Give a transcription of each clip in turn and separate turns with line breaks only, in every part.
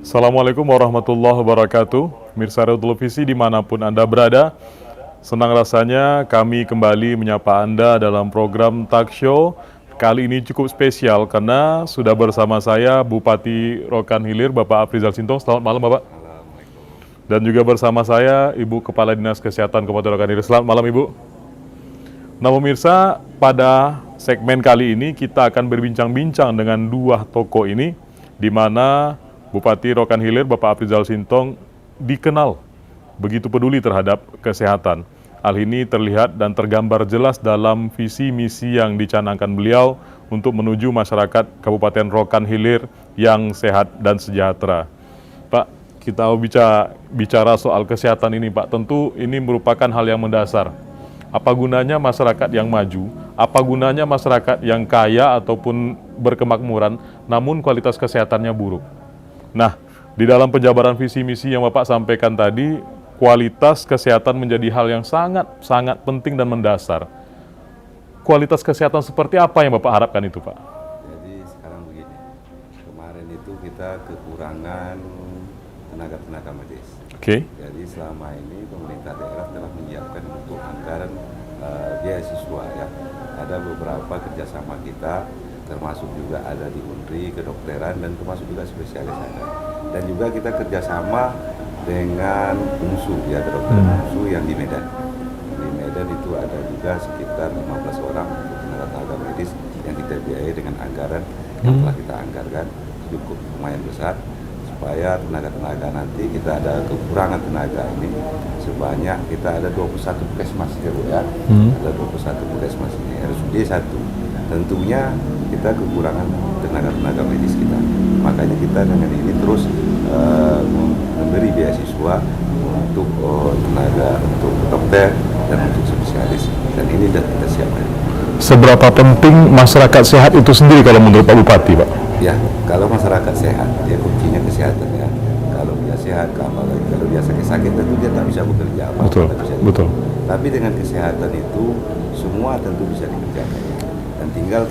Assalamualaikum warahmatullahi wabarakatuh. Mirsa Radio Televisi dimanapun Anda berada, senang rasanya kami kembali menyapa Anda dalam program Talk Show. Kali ini cukup spesial karena sudah bersama saya Bupati Rokan Hilir, Bapak Afrizal Sintong. Selamat malam, Bapak. Dan juga bersama saya Ibu Kepala Dinas Kesehatan Kabupaten Rokan Hilir. Selamat malam, Ibu. Nah, pemirsa, pada segmen kali ini kita akan berbincang-bincang dengan dua tokoh ini, di mana Bupati Rokan Hilir, Bapak Afrizal Sintong, dikenal begitu peduli terhadap kesehatan. Hal ini terlihat dan tergambar jelas dalam visi misi yang dicanangkan beliau untuk menuju masyarakat Kabupaten Rokan Hilir yang sehat dan sejahtera. Pak, kita mau bicara soal kesehatan ini, Pak. Tentu ini merupakan hal yang mendasar. Apa gunanya masyarakat yang maju? Apa gunanya masyarakat yang kaya ataupun berkemakmuran, namun kualitas kesehatannya buruk? Nah, di dalam penjabaran visi misi yang Bapak sampaikan tadi, kualitas kesehatan menjadi hal yang sangat penting dan mendasar. Kualitas kesehatan seperti apa yang Bapak harapkan itu, Pak?
Jadi sekarang begini, kemarin itu kita kekurangan tenaga medis.
Oke.
Jadi selama ini pemerintah daerah telah menyiapkan untuk anggaran beasiswa ya. Ada beberapa kerjasama kita, termasuk juga ada di Unri, kedokteran, dan termasuk juga spesialis ada. Dan juga kita kerjasama dengan UNSU, ya kedokteran UNSU yang di Medan. Di Medan itu ada juga sekitar 15 orang tenaga medis yang kita biayai dengan anggaran yang telah kita anggarkan, cukup lumayan besar, supaya tenaga nanti kita ada kekurangan tenaga ini sebanyak kita ada 21 puskesmas ya Bu ya. Ada 21 puskesmas ini, RSUD 1. Tentunya kita kekurangan tenaga medis kita. Makanya kita dengan ini terus memberi beasiswa untuk tenaga, untuk dokter dan untuk spesialis. Dan ini sudah kita siapkan.
Seberapa penting masyarakat sehat itu sendiri kalau menurut Pak Bupati, Pak?
Ya, kalau masyarakat sehat, ya kuncinya kesehatan ya. Kalau dia sehat, kalau dia sakit tentu dia tak bisa bekerja
Betul, betul.
Tapi dengan kesehatan itu semua tentu bisa dikerjakan. Dan tinggal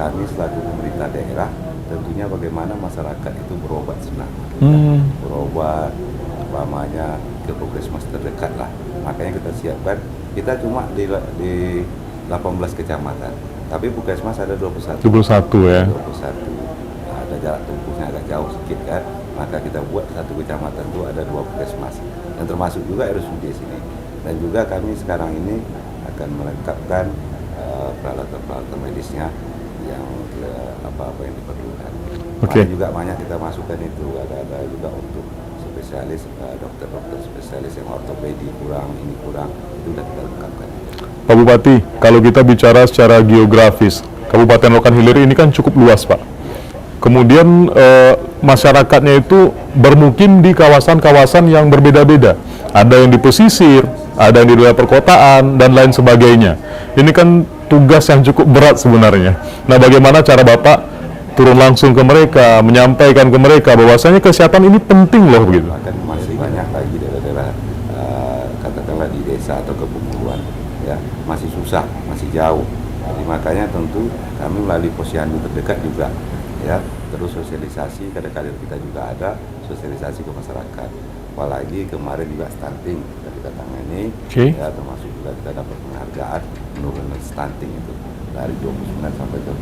kami selaku pemerintah daerah, tentunya bagaimana masyarakat itu berobat senang. Berobat, umpamanya ke puskesmas terdekat lah. Makanya kita siapkan, kita cuma di 18 kecamatan. Tapi puskesmas ada 21 ya. 21. Nah, ada jarak tempuhnya agak jauh sedikit kan. Maka kita buat satu kecamatan itu ada 2 puskesmas. Dan termasuk juga RSUD sini. Dan juga kami sekarang ini akan melengkapkan peralatan medisnya yang apa yang diperlukan.
Oke.
Juga banyak kita masukkan itu. Ada juga untuk spesialis, dokter spesialis yang ortopedi kurang, ini kurang, itu sudah kita lengkapkan.
Pak Bupati, kalau kita bicara secara geografis, Kabupaten Rokan Hilir ini kan cukup luas, Pak. Kemudian masyarakatnya itu bermukim di kawasan-kawasan yang berbeda-beda. Ada yang di pesisir, ada yang di daerah perkotaan, dan lain sebagainya. Ini kan tugas yang cukup berat sebenarnya. Nah, bagaimana cara Bapak turun langsung ke mereka, menyampaikan ke mereka bahwasanya kesehatan ini penting loh, begitu?
Akan masih banyak lagi daerah-daerah katakanlah di desa atau kepulauan. Ya, masih susah, masih jauh. Jadi makanya tentu kami melalui posyandu terdekat juga, ya, terus sosialisasi, kadang-kadang kita juga ada sosialisasi ke masyarakat. Apalagi kemarin juga stunting kita tangani, ya, termasuk juga kita dapat penghargaan menurunkan stunting itu dari 29 sampai ke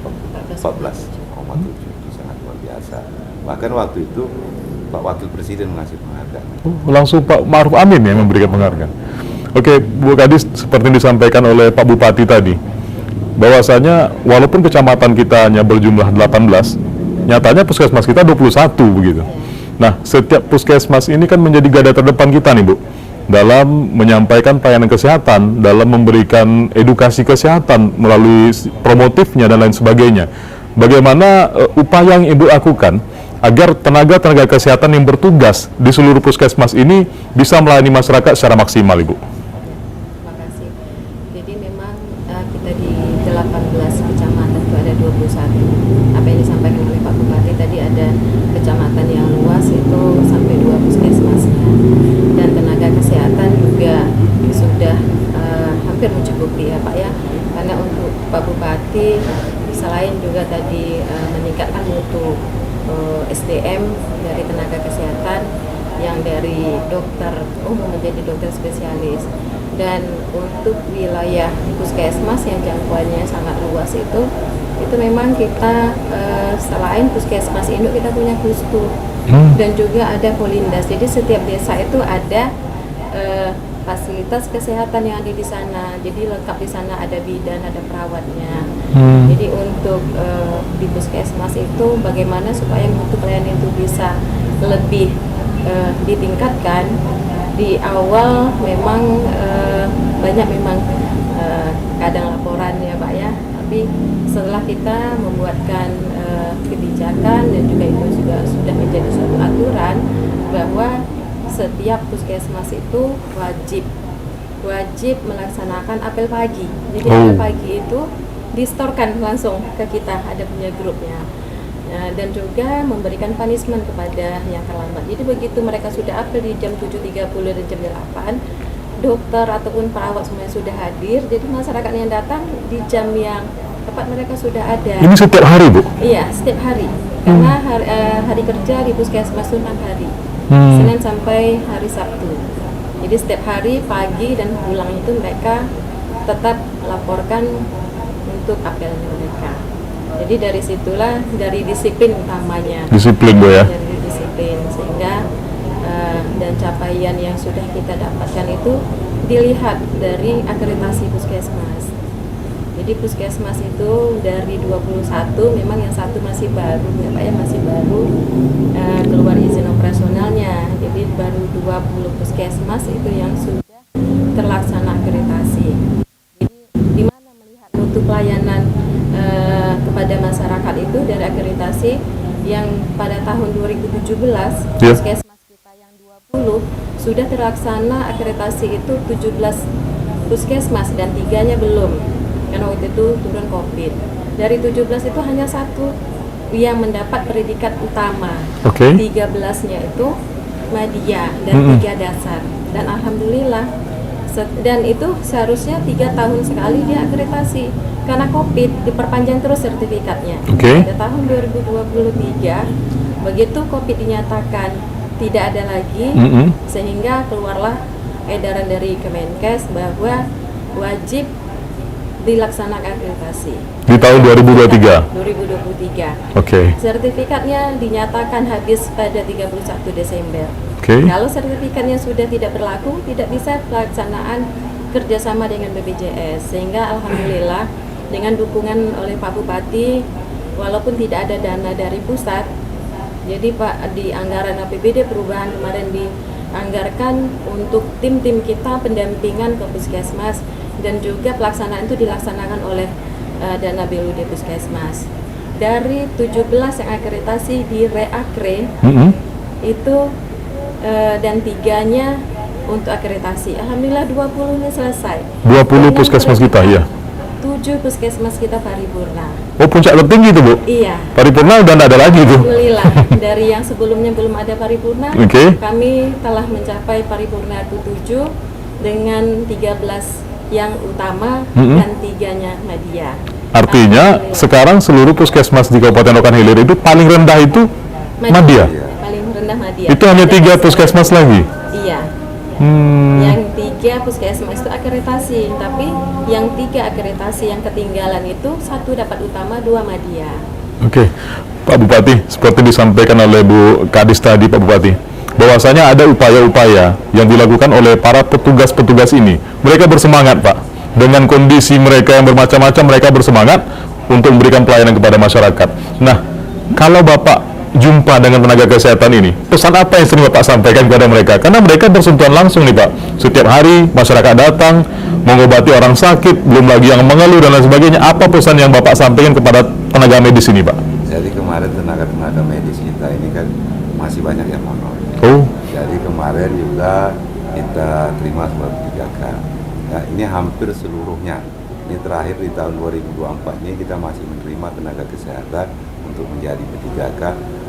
14,7, itu sangat luar biasa. Bahkan waktu itu Pak Wakil Presiden mengasih penghargaan.
Langsung Pak Ma'ruf Amin yang memberikan penghargaan. Oke, Bu Kadis, seperti yang disampaikan oleh Pak Bupati tadi, bahwasanya walaupun kecamatan kita hanya berjumlah 18, nyatanya puskesmas kita 21 begitu. Nah, setiap puskesmas ini kan menjadi garda terdepan kita nih, Bu, dalam menyampaikan pelayanan kesehatan, dalam memberikan edukasi kesehatan melalui promotifnya dan lain sebagainya. Bagaimana upaya yang Ibu lakukan agar tenaga kesehatan yang bertugas di seluruh puskesmas ini bisa melayani masyarakat secara maksimal, Ibu?
Kita di 18 kecamatan itu ada 21. Apa yang disampaikan oleh Pak Bupati tadi, ada kecamatan yang luas itu sampai 2 puskesmasnya. Dan tenaga kesehatan juga sudah hampir mencukupi ya Pak ya. Karena untuk Pak Bupati selain juga tadi meningkatkan mutu SDM dari tenaga kesehatan yang dari dokter umum menjadi dokter spesialis. Dan untuk wilayah puskesmas yang jangkauannya sangat luas itu memang kita selain puskesmas induk kita punya pustu dan juga ada polindas. Jadi setiap desa itu ada fasilitas kesehatan yang ada di sana. Jadi lengkap di sana, ada bidan, ada perawatnya. Jadi untuk di puskesmas itu bagaimana supaya mutu pelayanan itu bisa lebih ditingkatkan. Di awal memang banyak memang kadang laporan ya Pak ya, tapi setelah kita membuatkan kebijakan dan juga itu juga sudah menjadi suatu aturan bahwa setiap puskesmas itu wajib melaksanakan apel pagi. Jadi apel pagi itu distorkan langsung ke kita, ada punya grupnya. Dan juga memberikan punishment kepada yang terlambat. Jadi begitu mereka sudah apel di jam 7.30 dan jam 8, dokter ataupun perawat semuanya sudah hadir. Jadi masyarakat yang datang di jam yang tepat mereka sudah ada.
Ini setiap hari, Bu?
Iya, setiap hari. Karena hari kerja di puskesmas itu 6 hari. Senin sampai hari Sabtu. Jadi setiap hari pagi dan pulang itu mereka tetap melaporkan untuk apelnya mereka. Jadi dari situlah, dari disiplin utamanya.
Disiplin, Bu ya?
Dari disiplin, sehingga dan capaian yang sudah kita dapatkan itu dilihat dari akreditasi puskesmas. Jadi puskesmas itu dari 21, memang yang satu masih baru, ya Pak ya, masih baru keluar izin operasionalnya. Jadi baru 20 puskesmas itu yang sudah terlaksana akreditasi. Jadi di mana melihat mutu pelayanan kepada masyarakat itu dari akreditasi yang pada tahun 2017 puskesmas kita yang 20 sudah terlaksana akreditasi itu 17 puskesmas dan 3-nya belum karena waktu itu turun COVID. Dari 17 itu hanya 1 yang mendapat predikat utama. 13-nya itu media dan 3 dasar. Dan alhamdulillah, dan itu seharusnya 3 tahun sekali dia akreditasi. Karena COVID diperpanjang terus sertifikatnya. Pada tahun 2023 begitu COVID dinyatakan tidak ada lagi, sehingga keluarlah edaran dari Kemenkes bahwa wajib dilaksanakan akreditasi
di tahun 2023.
Sertifikatnya dinyatakan habis pada 31 Desember. Kalau sertifikatnya sudah tidak berlaku, tidak bisa pelaksanaan kerjasama dengan BPJS. Sehingga alhamdulillah dengan dukungan oleh Pak Bupati, walaupun tidak ada dana dari pusat, jadi Pak di anggaran APBD perubahan kemarin dianggarkan untuk tim-tim kita pendampingan ke puskesmas, dan juga pelaksanaan itu dilaksanakan oleh dana BLUD puskesmas. Dari 17 yang akreditasi di Reakre itu dan 3-nya untuk akreditasi. Alhamdulillah 20-nya selesai. 20
puskesmas kita ya.
7 puskesmas kita paripurna.
Oh, puncak tertinggi itu, Bu?
Iya.
Paripurna udah nggak ada lagi tuh.
Alhamdulillah. Dari yang sebelumnya belum ada paripurna, kami telah mencapai paripurna 7 dengan 13 yang utama dan 3-nya media.
Artinya sekarang seluruh puskesmas di Kabupaten Rokan Hilir itu paling rendah itu media.
Paling rendah media.
Itu hanya 3 puskesmas lagi.
Iya. Yang 3 puskesmas itu akreditasi, tapi yang 3 akreditasi yang ketinggalan itu 1 dapat utama, 2 media.
Pak Bupati, seperti disampaikan oleh Bu Kadis tadi, Pak Bupati, bahwasanya ada upaya-upaya yang dilakukan oleh para petugas-petugas ini. Mereka bersemangat, Pak. Dengan kondisi mereka yang bermacam-macam, mereka bersemangat untuk memberikan pelayanan kepada masyarakat. Nah, kalau Bapak jumpa dengan tenaga kesehatan ini, pesan apa yang sering Bapak sampaikan kepada mereka? Karena mereka bersentuhan langsung nih, Pak. Setiap hari masyarakat datang mengobati orang sakit, belum lagi yang mengeluh dan lain sebagainya. Apa pesan yang Bapak sampaikan kepada tenaga medis ini, Pak?
Jadi kemarin tenaga medis kita ini kan masih banyak yang honor. Jadi kemarin juga kita terima sebuah kebijakan. Ya, ini hampir seluruhnya. Ini terakhir di tahun 2024 ini kita masih menerima tenaga kesehatan untuk menjadi P3K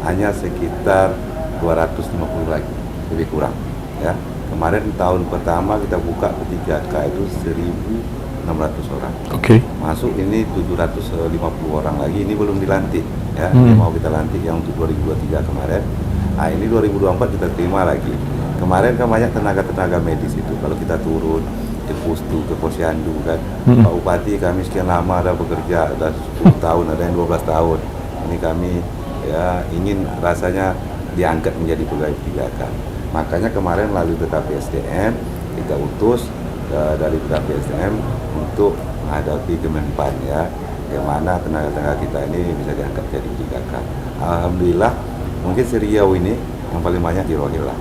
hanya sekitar 250 lagi, lebih kurang. Ya, kemarin tahun pertama kita buka P3K itu 1.000 600 orang.
Oke.
Masuk ini 750 orang lagi, ini belum dilantik ya. Ini mau kita lantik yang untuk 2023 kemarin. Nah, ini 2024 kita terima lagi. Kemarin kan banyak tenaga-tenaga medis itu. Kalau kita turun ke Pustu, ke Posyandu kan, Pak Bupati kami sekian lama ada bekerja, ada 10 tahun, ada yang 12 tahun. Ini kami ya ingin rasanya diangkat menjadi pegawai 3K. Makanya kemarin melalui BKP SDM kita utus dari BKP SDM untuk menghadapi Kemenpan ya, bagaimana tenaga-tenaga kita ini bisa diangkat jadi 3K. Alhamdulillah mungkin Seriau ini yang paling banyak di Rohil lah.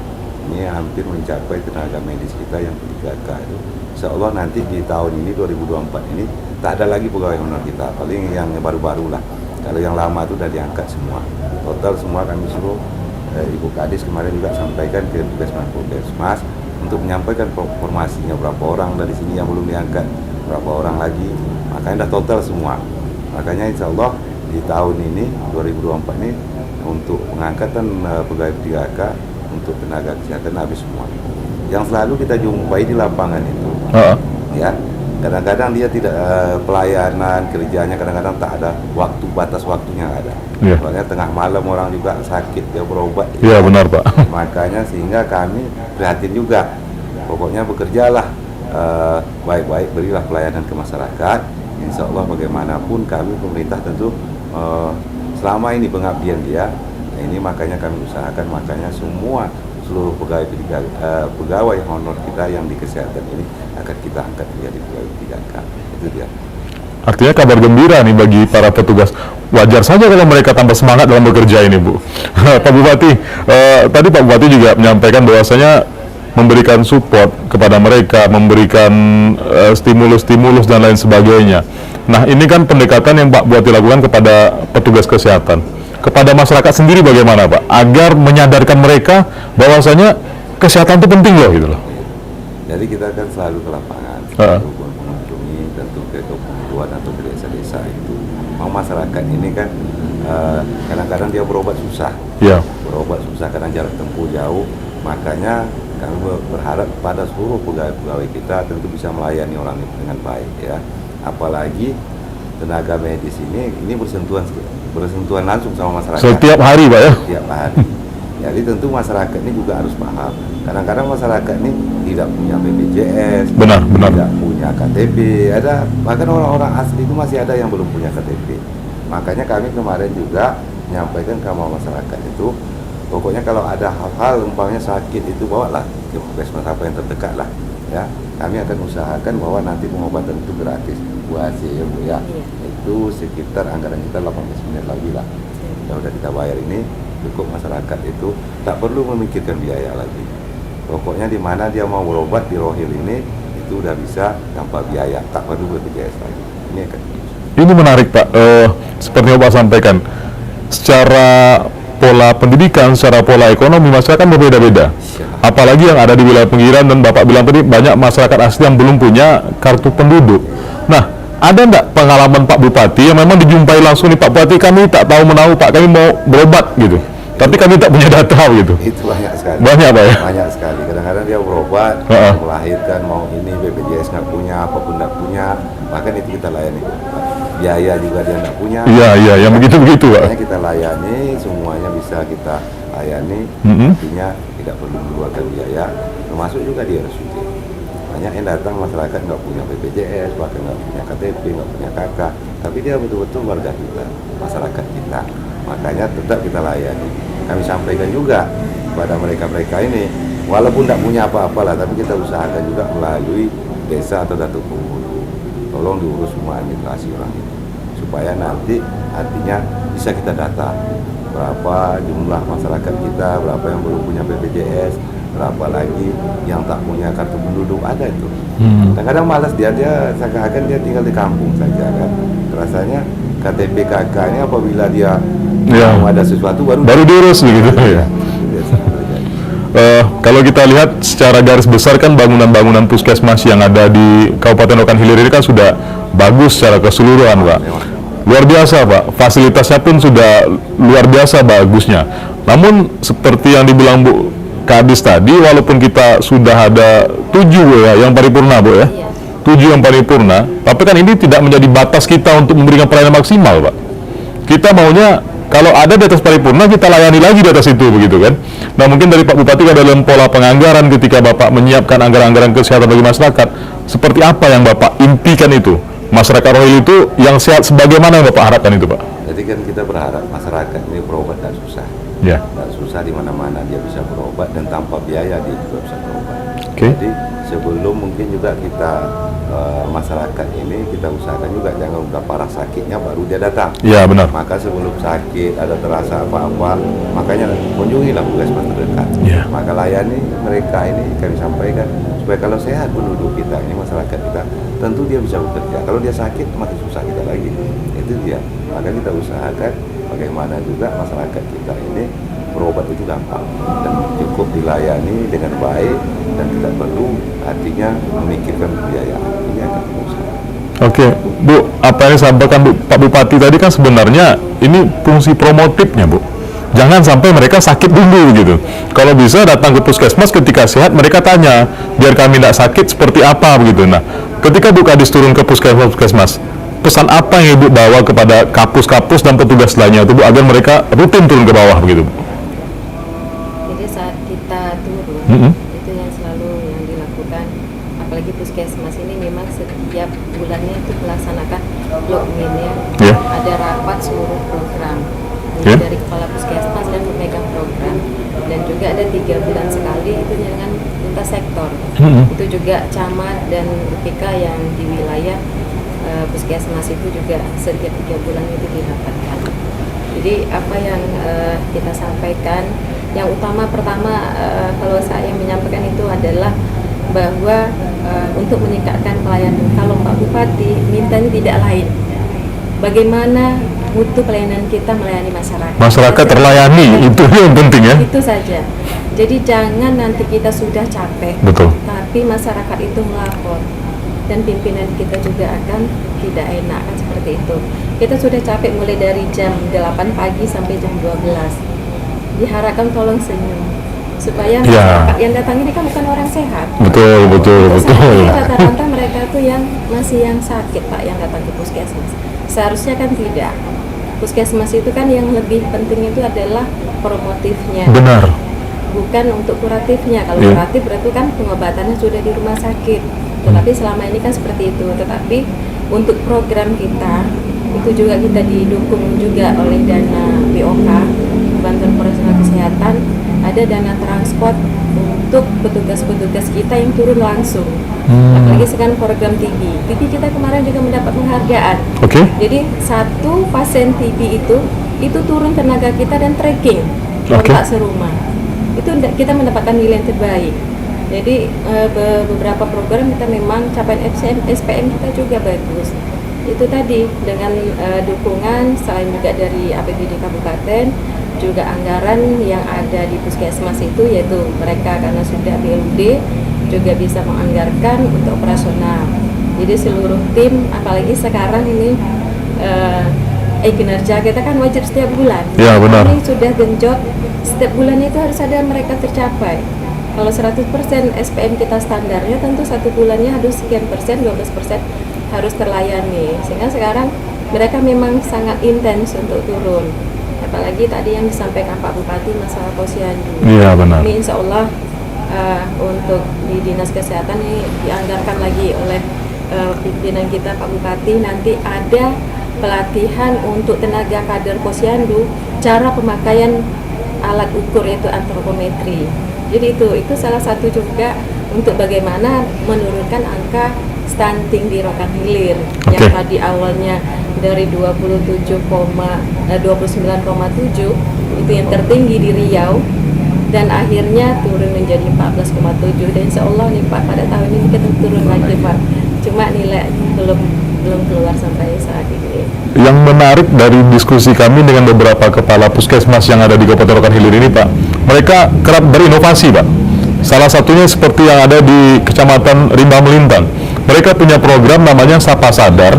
Ini hampir mencapai tenaga medis kita yang 3K itu. Insya Allah nanti di tahun ini 2024 ini tak ada lagi pegawai honor kita, paling yang baru-baru lah. Kalau yang lama itu sudah diangkat semua. Total semua kami suruh Ibu Kadis kemarin juga sampaikan ke Puskesmas untuk menyampaikan informasinya berapa orang dari sini yang belum diangkat, berapa orang lagi. Makanya sudah total semua. Makanya insya Allah di tahun ini 2024 ini untuk pengangkatan pegawai 3K untuk tenaga kesehatan habis semua. Yang selalu kita jumpai di lapangan itu, ya kadang-kadang dia tidak pelayanan kerjanya kadang-kadang tak ada waktu, batas waktunya ada. Soalnya tengah malam orang juga sakit dia berobat.
Iya benar Pak.
Makanya sehingga kami prihatin juga. Pokoknya bekerjalah baik-baik, berilah pelayanan ke masyarakat. Insya Allah bagaimanapun kami pemerintah tentu selama ini pengabdian dia. Ini makanya kami usahakan, makanya seluruh pegawai honor kita yang di kesehatan ini akan kita angkat menjadi pegawai 3K. Itu dia.
Artinya kabar gembira nih bagi para petugas. Wajar saja kalau mereka tambah semangat dalam bekerja ini, Bu. Pak Bupati, tadi Pak Bupati juga menyampaikan bahwasanya memberikan support kepada mereka, memberikan stimulus-stimulus dan lain sebagainya. Nah, ini kan pendekatan yang Pak Bupati lakukan kepada petugas kesehatan. Kepada masyarakat sendiri bagaimana Pak? Agar menyadarkan mereka bahwasanya kesehatan itu penting loh gitu loh.
Jadi kita kan selalu ke lapangan, selalu mengunjungi tentu ke kebutuhan atau ke desa-desa itu. Mau masyarakat ini kan kadang-kadang dia berobat susah, berobat susah kadang jarak tempuh jauh. Makanya kami berharap pada seluruh pegawai kita tentu bisa melayani orang itu dengan baik ya. Apalagi tenaga medis ini bersentuhan langsung sama masyarakat.
Setiap hari Pak ya?
Setiap hari. Jadi tentu masyarakat ini juga harus paham. Kadang-kadang masyarakat ini tidak punya BPJS, tidak punya KTP, bahkan orang-orang asli itu masih ada yang belum punya KTP. Makanya kami kemarin juga menyampaikan ke masyarakat itu, pokoknya kalau ada hal-hal umpamanya sakit itu bawalah ke puskesmas apa yang terdekat lah. Ya, kami akan usahakan bahwa nanti pengobatan itu gratis buat ya Bu ya. Itu sekitar anggaran kita 18 miliar lagi lah. Ya udah kita bayar ini cukup masyarakat itu tak perlu memikirkan biaya lagi. Pokoknya di mana dia mau berobat di Rohil ini itu udah bisa tanpa biaya, tak perlu BPJS lagi. Ini
menarik Pak. Seperti yang Pak sampaikan, secara pola pendidikan, secara pola ekonomi masyarakat berbeda-beda. Apalagi yang ada di wilayah pinggiran dan Bapak bilang tadi banyak masyarakat asli yang belum punya kartu penduduk. Nah, ada enggak pengalaman Pak Bupati yang memang dijumpai langsung nih, Pak Bupati kami tak tahu menahu Pak, kami mau berobat gitu, tapi kami tak punya data gitu?
Itu banyak sekali.
Banyak Pak ya?
Banyak sekali. Kadang-kadang dia berobat, melahirkan, mau ini BPJS nggak punya, apapun nggak punya, bahkan itu kita layani. Biaya juga dia nggak punya. Iya, yang begitu-begitu Pak. Makanya kita layani, semuanya bisa kita layani, artinya tidak perlu mengeluarkan biaya, termasuk juga di RSUD. Banyak yang datang masyarakat nggak punya BPJS, bahkan nggak punya KTP, nggak punya KK, tapi dia betul-betul warga kita, masyarakat kita. Makanya tetap kita layani. Kami sampaikan juga kepada mereka-mereka ini, walaupun tidak punya apa-apa lah, tapi kita usahakan juga melalui desa atau datuk penghulu. Tolong diurus semua administrasi orang itu, supaya nanti artinya bisa kita data berapa jumlah masyarakat kita, berapa yang belum punya BPJS, berapa lagi yang tak punya kartu penduduk, ada itu. Kadang-kadang malas dia seakan-akan dia tinggal di kampung saja kan. Rasanya KTP KK ini apabila dia mau ada sesuatu baru
diurus begitu ya. Kalau kita lihat secara garis besar kan bangunan-bangunan puskesmas yang ada di Kabupaten Rokan Hilir ini kan sudah bagus secara keseluruhan Pak. Luar biasa Pak, fasilitasnya pun sudah luar biasa bagusnya. Namun seperti yang dibilang Bu Kadis tadi, walaupun kita sudah ada 7 ya, yang paripurna Bu ya, 7 setuju yang paripurna, tapi kan ini tidak menjadi batas kita untuk memberikan pelayanan maksimal, Pak. Kita maunya kalau ada di atas paripurna, kita layani lagi di atas itu, begitu kan. Nah, mungkin dari Pak Bupati dalam pola penganggaran ketika Bapak menyiapkan anggaran-anggaran kesehatan bagi masyarakat, seperti apa yang Bapak impikan itu? Masyarakat Rohil itu yang sehat sebagaimana yang Bapak harapkan itu, Pak?
Jadi kan kita berharap masyarakat ini berobat tak susah.
Ya.
Tak susah di mana-mana dia bisa berobat dan tanpa biaya dia juga bisa berobat.
Oke.
Jadi sebelum mungkin juga kita masyarakat ini kita usahakan juga jangan udah parah sakitnya baru dia datang.
Iya, benar.
Maka sebelum sakit ada terasa apa-apa, makanya kunjungilah puskesmas terdekat.
Ya.
Maka layani mereka ini kami sampaikan supaya kalau sehat penduduk kita ini masyarakat kita tentu dia bisa bekerja. Kalau dia sakit makin susah kita lagi. Itu dia. Maka kita usahakan bagaimana juga masyarakat kita ini berobat itu gampang dan cukup dilayani dengan baik dan tidak perlu artinya memikirkan biaya. Ini akan berusaha.
Oke, Bu, apa yang disampaikan Pak Bupati tadi kan sebenarnya ini fungsi promotifnya, Bu. Jangan sampai mereka sakit dulu gitu. Kalau bisa datang ke puskesmas ketika sehat, mereka tanya, biar kami tidak sakit seperti apa begitu. Nah, ketika Bu Kadis turun ke puskesmas, pesan apa yang Ibu bawa kepada kapus-kapus dan petugas lainnya itu, Bu, agar mereka rutin turun ke bawah begitu, Bu?
Jadi saat kita turun, itu yang selalu yang dilakukan, apalagi puskesmas ini memang setiap bulannya itu melaksanakan login ya.
Yeah.
Ada rapat seluruh program
Yeah.
dari kepala puskesmas dan pemegang program, dan juga ada 3 bulan sekali itu dengan lintas sektor. Itu juga camat dan UPK yang di wilayah puskesmas itu juga setiap 3 bulan itu dirapatkan. Jadi apa yang kita sampaikan, yang utama pertama kalau saya menyampaikan itu adalah bahwa untuk meningkatkan pelayanan, kalau Pak Bupati mintanya tidak lain, bagaimana mutu pelayanan kita melayani masyarakat.
Masyarakat terlayani, itu yang penting ya.
Itu saja. Jadi jangan nanti kita sudah capek,
Betul.
tapi masyarakat itu melapor dan pimpinan kita juga akan tidak enak kan seperti itu. Kita sudah capek mulai dari jam 8 pagi sampai jam 12. Diharapkan tolong senyum supaya masyarakat yang datang ini kan bukan orang sehat.
Betul.
Rata-rata mereka tuh yang masih yang sakit, Pak, yang datang ke puskesmas. Seharusnya kan tidak. Puskesmas itu kan yang lebih penting itu adalah promotifnya.
Benar.
Bukan untuk kuratifnya. Kalau kuratif berarti kan pengobatannya sudah di rumah sakit. Tetapi selama ini kan seperti itu. Tetapi untuk program kita itu juga kita didukung juga oleh dana BOK, Bantuan Operasional Kesehatan, ada dana transport untuk petugas-petugas kita yang turun langsung. Apalagi sekarang program TB kita kemarin juga mendapat penghargaan.
Oke.
Jadi satu pasien TB itu turun tenaga kita dan tracking kontak serumah. Itu kita mendapatkan nilai yang terbaik. Jadi beberapa program kita memang capaian SPM kita juga bagus. Itu tadi dengan dukungan selain juga dari APBD Kabupaten, juga anggaran yang ada di puskesmas itu, yaitu mereka karena sudah BLUD juga bisa menganggarkan untuk operasional. Jadi seluruh tim, apalagi sekarang ini kinerja kita kan wajib setiap bulan.
Ya, benar.
Ini sudah genjot, setiap bulannya itu harus ada mereka tercapai. Kalau 100% SPM kita standarnya, tentu satu bulannya harus sekian persen, 12% harus terlayani. Sehingga sekarang mereka memang sangat intens untuk turun. Apalagi tadi yang disampaikan Pak Bupati masalah posyandu.
Iya, benar.
Ini insya Allah untuk di Dinas Kesehatan ini dianggarkan lagi oleh pimpinan kita Pak Bupati, nanti ada pelatihan untuk tenaga kader posyandu, cara pemakaian alat ukur yaitu antropometri. Jadi itu salah satu juga untuk bagaimana menurunkan angka stunting di Rokan Hilir yang tadi awalnya dari 29,7 itu yang tertinggi di Riau dan akhirnya turun menjadi 14,7, dan insya Allah nih Pak pada tahun ini kita turun lagi Pak, cuma nilai belum keluar sampai saat ini.
Yang menarik dari diskusi kami dengan beberapa kepala puskesmas yang ada di Kabupaten Rokan Hilir ini, Pak, mereka kerap berinovasi, Pak. Salah satunya seperti yang ada di Kecamatan Rimba Melintang. Mereka punya program namanya Sapa Sadar,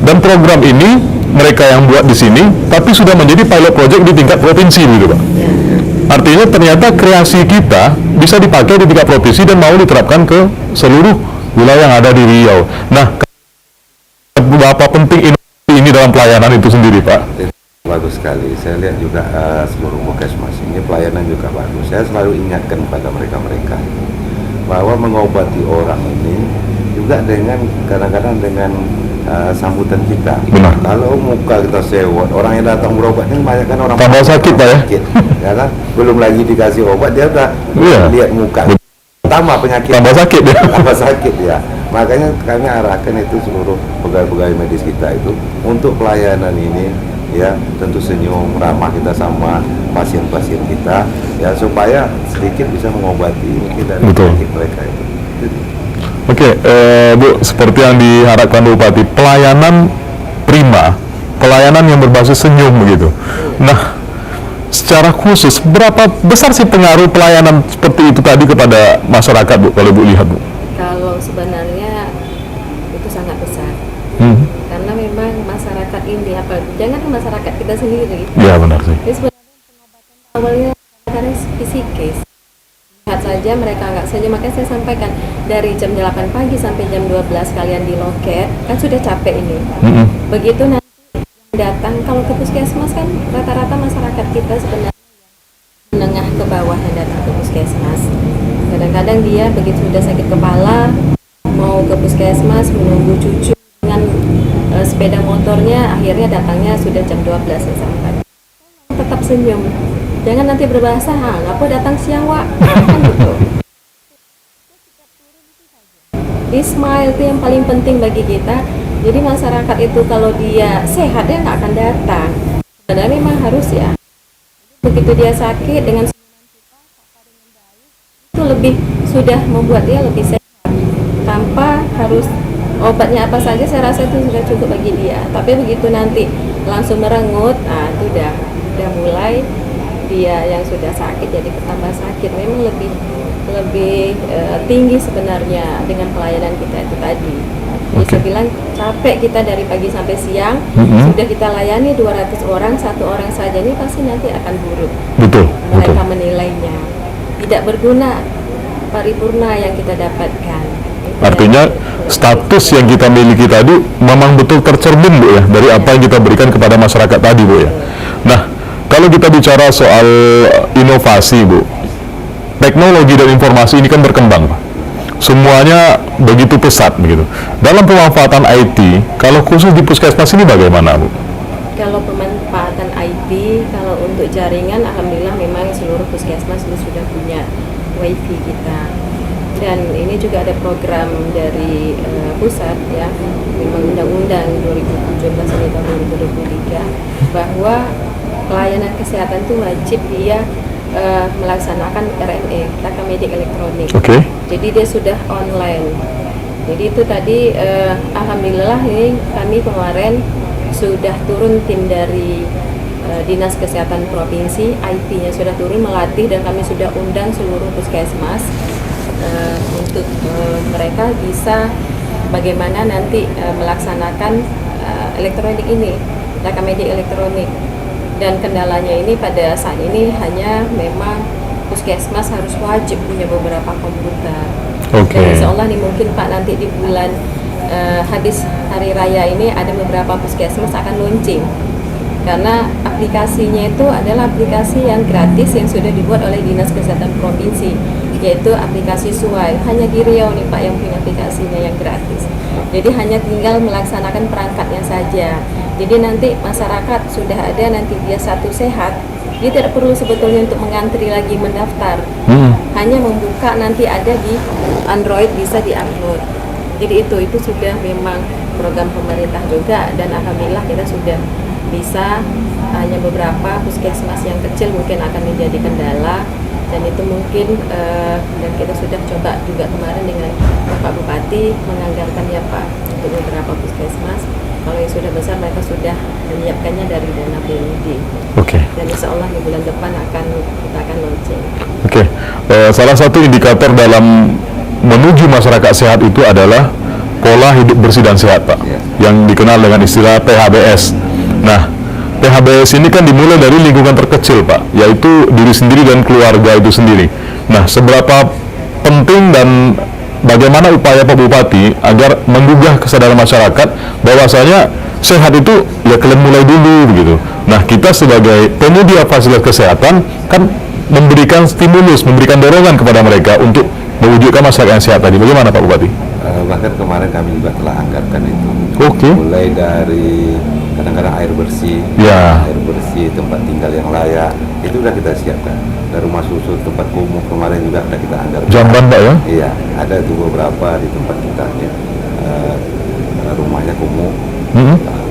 dan program ini mereka yang buat di sini, tapi sudah menjadi pilot project di tingkat provinsi, gitu, Pak. Artinya ternyata kreasi kita bisa dipakai di tingkat provinsi dan mau diterapkan ke seluruh wilayah yang ada di Riau. Nah, berapa penting inovasi ini dalam pelayanan itu sendiri, Pak?
Bagus sekali. Saya lihat juga seluruh puskesmas ini pelayanan juga bagus. Saya selalu ingatkan pada mereka-mereka bahwa mengobati orang ini juga dengan kadang-kadang dengan sambutan kita.
Benar.
Kalau muka kita sewot, orang yang datang berobat ini banyak kan orang
Tambah sakit, Pak, ya?
Ya kan? Belum lagi dikasih obat dia udah
Iya.
lihat muka. Tambah penyakit.
Tambah sakit ya?
Tambah sakit ya. Makanya kami arahkan itu seluruh pegawai-pegawai medis kita itu untuk pelayanan ini ya tentu senyum ramah kita sama pasien-pasien kita ya supaya sedikit bisa mengobati mungkin dari
Betul.
penyakit mereka itu.
Oke, Bu, seperti yang diharapkan Bupati, pelayanan prima, pelayanan yang berbasis senyum begitu. Nah, secara khusus, berapa besar sih pengaruh pelayanan seperti itu tadi kepada masyarakat, Bu, kalau Bu lihat, Bu?
Kalau sebenarnya itu sangat besar. Karena memang masyarakat ini, jangan masyarakat kita sendiri.
Ya, benar sih.
Ini sebenarnya pengobatan awalnya karena psikis. Lihat saja mereka nggak saja, makanya saya sampaikan dari jam 8 pagi sampai jam 12 kalian di loket, kan sudah capek ini. Begitu nanti yang datang, kalau ke puskesmas kan rata-rata masyarakat kita sebenarnya menengah ke bawah yang datang ke puskesmas. Kadang-kadang dia begitu sudah sakit kepala, mau ke puskesmas, menunggu cucu dengan sepeda motornya, akhirnya datangnya sudah jam 12 sampai. Tetap senyum. Jangan nanti berbahasa, ngapa datang siang, Wak? Kan gitu. Di smile itu yang paling penting bagi kita. Jadi masyarakat itu kalau dia sehat, dia nggak akan datang. Sebenarnya memang harus ya. Begitu dia sakit, dengan senyuman kita, sapa dengan baik, itu lebih sudah membuat dia lebih sehat. Tanpa harus obatnya apa saja, saya rasa itu sudah cukup bagi dia. Tapi begitu nanti langsung merengut, nah itu udah mulai dia yang sudah sakit jadi bertambah sakit. Memang lebih tinggi sebenarnya dengan pelayanan kita itu tadi. Jadi saya bilang capek kita dari pagi sampai siang, sudah kita layani 200 orang, satu orang saja ini pasti nanti akan buruk.
Betul.
Mereka menilainya tidak berguna paripurna yang kita dapatkan. Itu
Artinya
yang-
status yang kita miliki tadi memang betul tercermin, Bu, ya, dari apa yang kita berikan kepada masyarakat tadi, Bu, ya. Nah, kalau kita bicara soal inovasi, Bu, teknologi dan informasi ini kan berkembang, Pak. Semuanya begitu pesat begitu. Dalam pemanfaatan IT, kalau khusus di puskesmas ini bagaimana, Bu?
Kalau pemanfaatan IT, kalau untuk jaringan, alhamdulillah memang seluruh puskesmas sudah punya WiFi kita. Dan ini juga ada program dari pusat ya, memang Undang-Undang 2017 ini tahun 2023 bahwa pelayanan kesehatan itu wajib dia melaksanakan RME, Rekamedik Elektronik.
Oke.
Jadi dia sudah online. Jadi itu tadi alhamdulillah ini kami kemarin sudah turun tim dari Dinas Kesehatan Provinsi, IT-nya sudah turun melatih dan kami sudah undang seluruh puskesmas untuk mereka bisa bagaimana nanti melaksanakan elektronik ini, Rekamedik Elektronik. Dan kendalanya ini pada saat ini hanya memang puskesmas harus wajib punya beberapa komputer.
Oke.
Dan insya Allah nih mungkin Pak nanti di bulan habis hari raya ini ada beberapa puskesmas akan launching. Karena aplikasinya itu adalah aplikasi yang gratis yang sudah dibuat oleh Dinas Kesehatan Provinsi, yaitu aplikasi Suai. Hanya di Riau nih Pak yang punya aplikasinya yang gratis. Jadi hanya tinggal melaksanakan perangkatnya saja. Jadi nanti masyarakat sudah ada, nanti dia satu sehat, dia tidak perlu sebetulnya untuk mengantri lagi mendaftar. Hanya membuka nanti ada di Android, bisa di-upload. Jadi itu sudah memang program pemerintah juga, dan alhamdulillah kita sudah bisa. Hanya beberapa puskesmas yang kecil mungkin akan menjadi kendala, dan itu mungkin dan kita sudah coba juga kemarin dengan Pak Bupati menganggarkan ya Pak untuk beberapa puskesmas. Kalau yang sudah besar mereka sudah menyiapkannya dari dana BUD.
Oke.
Dan insya Allah di bulan depan kita akan launching.
Oke. Salah satu indikator dalam menuju masyarakat sehat itu adalah pola hidup bersih dan sehat, Pak, yang dikenal dengan istilah PHBS. Nah, PHBS ini kan dimulai dari lingkungan terkecil, Pak, yaitu diri sendiri dan keluarga itu sendiri. Nah, seberapa penting dan bagaimana upaya Pak Bupati agar menggugah kesadaran masyarakat bahwasanya sehat itu ya kalian mulai dulu begitu. Nah, kita sebagai penyedia fasilitas kesehatan kan memberikan stimulus, memberikan dorongan kepada mereka untuk mewujudkan masyarakat yang sehat tadi. Bagaimana Pak Bupati?
Bahkan kemarin kami juga telah anggarkan itu.
Oke.
Mulai dari kadang-kadang air bersih,
Ya.
air bersih, tempat tinggal yang layak, itu sudah kita siapkan. Dan rumah susu, tempat kumuh kemarin juga sudah kita anggarkan.
Jamban Pak ya?
Iya, ada itu beberapa di tempat kita ya. Rumahnya kumuh,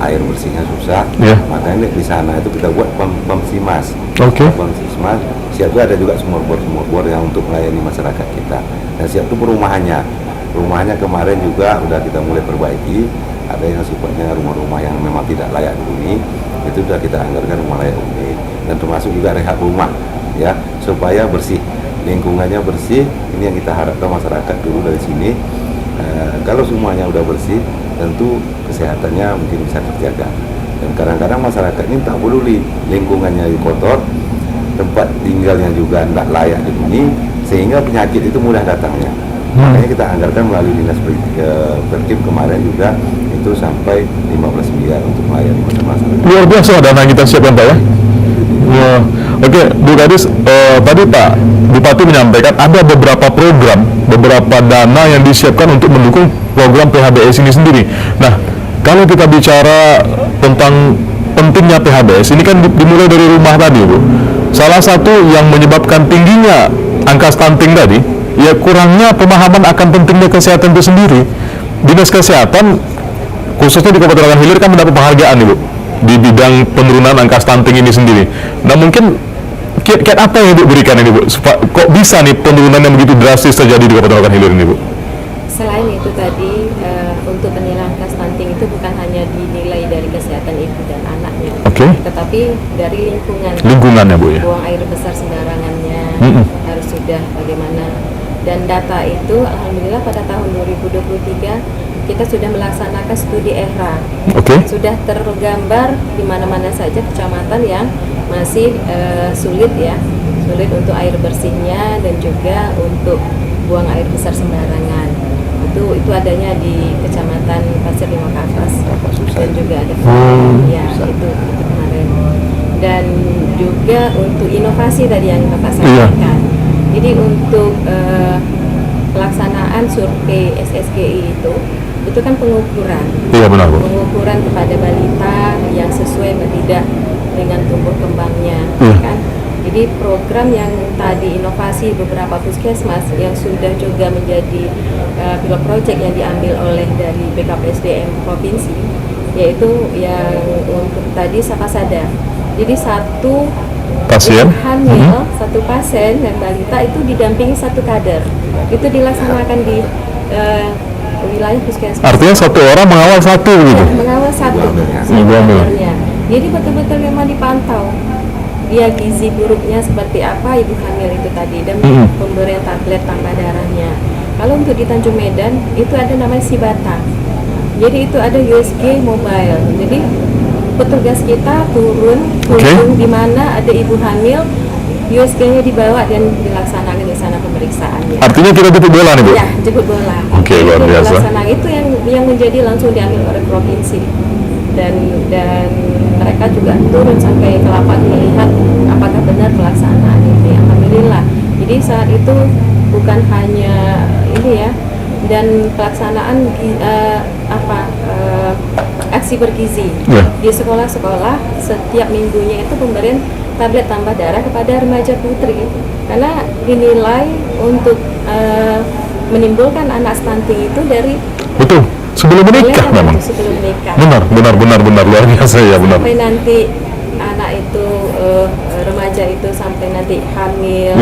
air bersihnya susah,
Ya.
makanya di sana itu kita buat pam simas.
Oke.
Pam simas, siap juga ada juga sumur-bor yang untuk melayani masyarakat kita. Dan siap itu perumahannya. Rumahnya kemarin juga udah kita mulai perbaiki. Ada yang sifatnya rumah-rumah yang memang tidak layak huni, itu sudah kita anggarkan rumah layak huni. Dan termasuk juga rehab rumah, ya, supaya bersih, lingkungannya bersih. Ini yang kita harapkan masyarakat dulu dari sini. Kalau semuanya udah bersih, tentu kesehatannya mungkin bisa terjaga. Dan kadang-kadang masyarakat ini tak peduli lingkungannya kotor, tempat tinggalnya juga tidak layak dihuni, sehingga penyakit itu mudah datangnya. Makanya kita anggarkan melalui dinas Perkim kemarin juga itu sampai 15 miliar untuk melayani masyarakat.
Luar biasa dana yang kita siapkan Pak ya. Wah. Oke, Bu Kadis, tadi Pak Bupati menyampaikan ada beberapa program, beberapa dana yang disiapkan untuk mendukung program PHBS ini sendiri. Nah, kalau kita bicara tentang pentingnya PHBS, ini kan dimulai dari rumah tadi, Bu. Salah satu yang menyebabkan tingginya angka stunting tadi, ya kurangnya pemahaman akan pentingnya kesehatan itu sendiri. Dinas Kesehatan, khususnya di Kabupaten Rokan Hilir kan mendapat penghargaan nih Bu, di bidang penurunan angka stunting ini sendiri. Nah mungkin kiat apa yang Ibu berikan ini Bu? Kok bisa nih penurunan yang begitu drastis terjadi di Kabupaten Rokan Hilir ini Bu?
Selain itu tadi, untuk penilaian angka stunting itu bukan hanya dinilai dari kesehatan ibu dan anaknya, tetapi dari
lingkungannya Bu ya.
Buang air besar sembarangannya harus sudah bagaimana. Dan data itu alhamdulillah pada tahun 2023 kita sudah melaksanakan studi EHRA. Sudah tergambar di mana-mana saja kecamatan yang masih sulit untuk air bersihnya dan juga untuk buang air besar sembarangan. Itu adanya di Kecamatan Pasir Lima Kapas dan juga ada itu kemarin. Dan juga untuk inovasi tadi yang Bapak sampaikan. Jadi untuk pelaksanaan survei SSGI itu kan pengukuran. Iya benar Bu. Pengukuran kepada balita yang sesuai tidak dengan tumbuh kembangnya, kan. Jadi program yang tadi inovasi beberapa puskesmas yang sudah juga menjadi pilot project yang diambil oleh dari BKPSDM provinsi, yaitu yang untuk tadi Sapasada. Jadi satu pasien hamil, satu pasien dan balita itu didampingi satu kader. Itu dilaksanakan di wilayah puskesmas. Artinya satu orang mengawal satu gitu. Ya, mengawal satu. Kadernya. Jadi betul-betul memang dipantau dia gizi buruknya seperti apa ibu hamil itu tadi dan pemberian tablet tambah darahnya. Kalau untuk di Tanjung Medan itu ada namanya Sibata. Jadi itu ada USG mobile. Jadi petugas kita turun di mana ada ibu hamil, USG-nya dibawa dan dilaksanakan di sana pemeriksaannya. Artinya kita jemput bola nih Bu? Ya, jemput bola. Luar biasa. Dilaksanakan itu yang menjadi langsung diambil oleh provinsi dan mereka juga turun sampai ke lapangan melihat apakah benar pelaksanaan ini. Alhamdulillah. Jadi saat itu bukan hanya ini ya, dan pelaksanaan aksi bergizi di sekolah-sekolah setiap minggunya itu pemberian tablet tambah darah kepada remaja putri karena dinilai untuk menimbulkan anak stunting itu dari sebelum menikah memang. Sebelum menikah. Benar luar biasa ya benar. Sampai nanti anak itu remaja itu sampai nanti hamil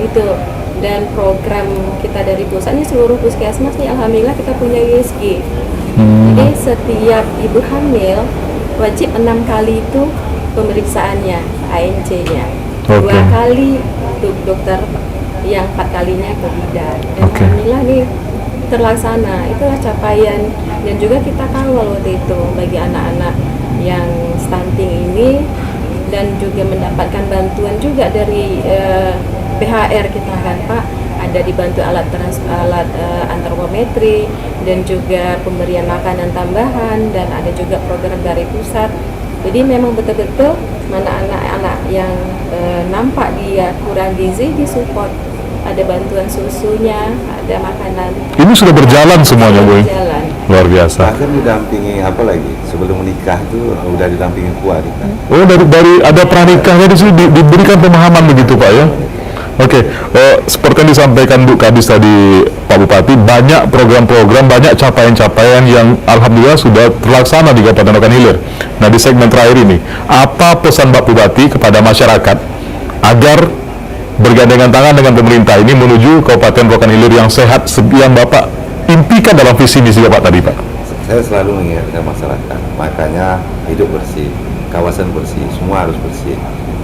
itu. Dan program kita dari pusat ini seluruh puskesmas nih alhamdulillah kita punya USG. Jadi setiap ibu hamil wajib 6 kali itu pemeriksaannya ANC-nya. 2 kali untuk dokter, yang 4 kalinya ke bidan. Dan alhamdulillah nih terlaksana. Itulah capaian dan juga kita kawal waktu itu bagi anak-anak yang stunting ini dan juga mendapatkan bantuan juga dari PHR kita kan Pak, ada dibantu alat antropometri dan juga pemberian makanan tambahan, dan ada juga program dari pusat. Jadi memang betul-betul mana anak-anak yang nampak dia kurang gizi disupport. Ada bantuan susunya, ada makanan.
Ini sudah berjalan semuanya, Bu.
Berjalan.
Luar biasa.
Bahkan didampingi apa lagi? Sebelum menikah tuh udah didampingi keluarga.
Oh, dari ada pranikahnya di sini diberikan pemahaman begitu, Pak ya? Oke, seperti yang disampaikan Bu Kadis tadi, Pak Bupati, banyak program-program, banyak capaian-capaian yang alhamdulillah sudah terlaksana di Kabupaten Rokan Hilir. Nah, di segmen terakhir ini, apa pesan Pak Bupati kepada masyarakat agar bergandengan tangan dengan pemerintah ini menuju Kabupaten Rokan Hilir yang sehat, yang Bapak impikan dalam visi misi Bapak tadi, Pak?
Saya selalu mengingatkan masyarakat, makanya hidup bersih, kawasan bersih, semua harus bersih.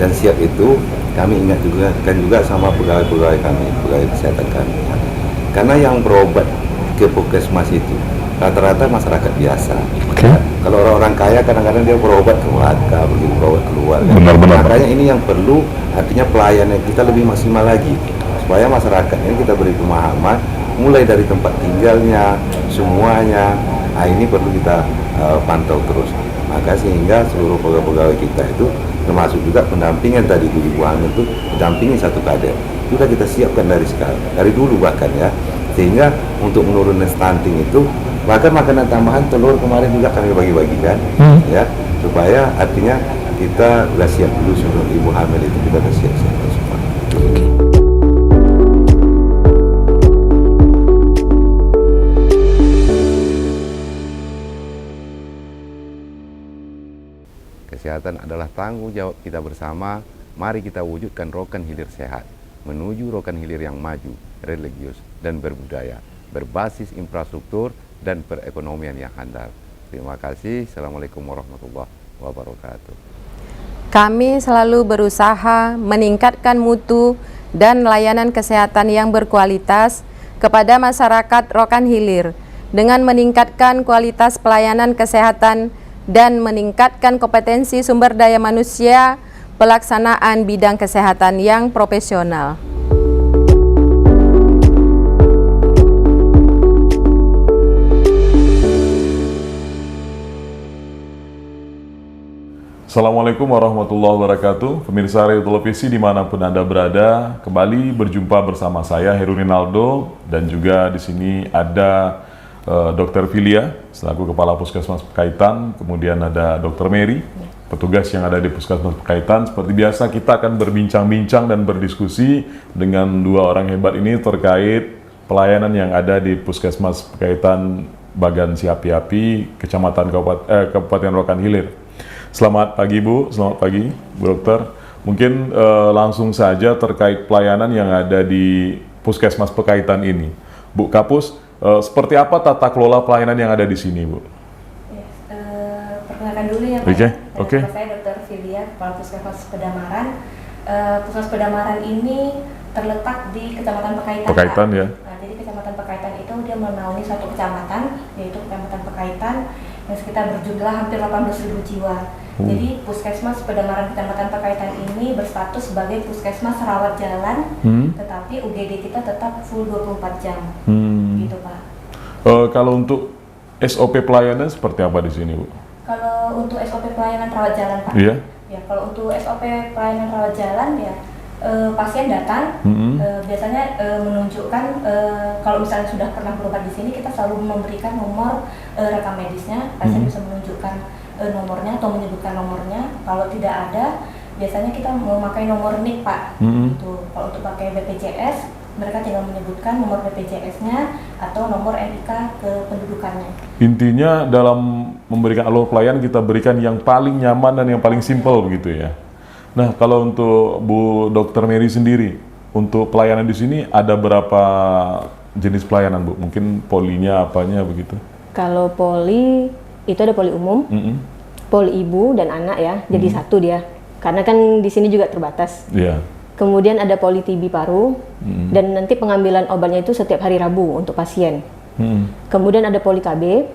Dan siap itu kami ingat juga sama pegawai-pegawai kami, pegawai kesehatan kami. Karena yang berobat ke puskesmas itu rata-rata masyarakat biasa.
Okay.
Kalau orang-orang kaya kadang-kadang dia berobat ke warga, pergi berobat keluar.
Benar-benar.
Makanya ini yang perlu, artinya pelayanan kita lebih maksimal lagi, supaya masyarakat ini kita beri pemahaman, mulai dari tempat tinggalnya, semuanya. Nah, ini perlu kita pantau terus. Maka sehingga seluruh pegawai-pegawai kita itu, termasuk juga pendampingan tadi di Ibu Hamil itu, mendampingi satu kader. Sudah kita siapkan dari sekarang, dari dulu bahkan ya. Sehingga untuk menurunkan stunting itu, bahkan makanan tambahan telur kemarin juga kami bagi-bagikan, ya, supaya artinya kita udah siap dulu sebelum ibu hamil itu kita udah siap-siap semua. Kesehatan adalah tanggung jawab kita bersama. Mari kita wujudkan Rokan Hilir sehat, menuju Rokan Hilir yang maju, religius, dan berbudaya, berbasis infrastruktur dan perekonomian yang handal. Terima kasih. Assalamualaikum warahmatullahi wabarakatuh.
Kami selalu berusaha meningkatkan mutu dan layanan kesehatan yang berkualitas kepada masyarakat Rokan Hilir dengan meningkatkan kualitas pelayanan kesehatan dan meningkatkan kompetensi sumber daya manusia pelaksanaan bidang kesehatan yang profesional.
Assalamualaikum warahmatullahi wabarakatuh. Pemirsa Radio Televisi dimanapun Anda berada, kembali berjumpa bersama saya Heru Rinaldo, dan juga di sini ada Dr. Filia selaku Kepala Puskesmas Pekaitan, kemudian ada Dr. Mary, petugas yang ada di Puskesmas Pekaitan. Seperti biasa kita akan berbincang-bincang dan berdiskusi dengan dua orang hebat ini terkait pelayanan yang ada di Puskesmas Pekaitan Bagan Siapi-Api, Kabupaten Rokan Hilir. Selamat pagi Bu, selamat pagi Bu Dokter. Mungkin langsung saja terkait pelayanan yang ada di Puskesmas Pekaitan ini. Bu Kapus, seperti apa tata kelola pelayanan yang ada di sini, Bu?
Perkenalkan dulu ya Pak. Oke. Saya Dr. Filia, Kepala Puskesmas Pedamaran. Puskesmas Pedamaran ini terletak di Kecamatan Pekaitan.
Pekaitan ya.
Nah, jadi Kecamatan Pekaitan itu dia menaungi suatu kecamatan, yaitu Kecamatan Pekaitan, yang sekitar berjumlah hampir 18.000 jiwa. Jadi Puskesmas Pedamaran Kecamatan Pekaitan ini berstatus sebagai Puskesmas rawat jalan, tetapi UGD kita tetap full 24 jam. Gitu Pak.
Kalau untuk SOP pelayanan seperti apa di sini, Bu?
Kalau untuk SOP pelayanan rawat jalan Pak.
Iya.
Ya, kalau untuk SOP pelayanan rawat jalan ya pasien datang biasanya menunjukkan kalau misalnya sudah pernah berobat di sini, kita selalu memberikan nomor rekam medisnya. Pasien bisa menunjukkan nomornya atau menyebutkan nomornya. Kalau tidak ada, biasanya kita memakai nomor NIK Pak. Gitu. Kalau untuk pakai BPJS, mereka tinggal menyebutkan nomor BPJS-nya atau nomor NIK kependudukannya.
Intinya dalam memberikan alur pelayanan kita berikan yang paling nyaman dan yang paling simpel begitu ya. Nah, kalau untuk Bu Dr. Mary sendiri, untuk pelayanan di sini ada berapa jenis pelayanan, Bu? Mungkin polinya apanya begitu?
Kalau poli itu ada poli umum, poli ibu dan anak ya, jadi satu dia. Karena kan di sini juga terbatas.
Iya.
Kemudian ada poli TB paru, dan nanti pengambilan obatnya itu setiap hari Rabu untuk pasien. Kemudian ada poli KB,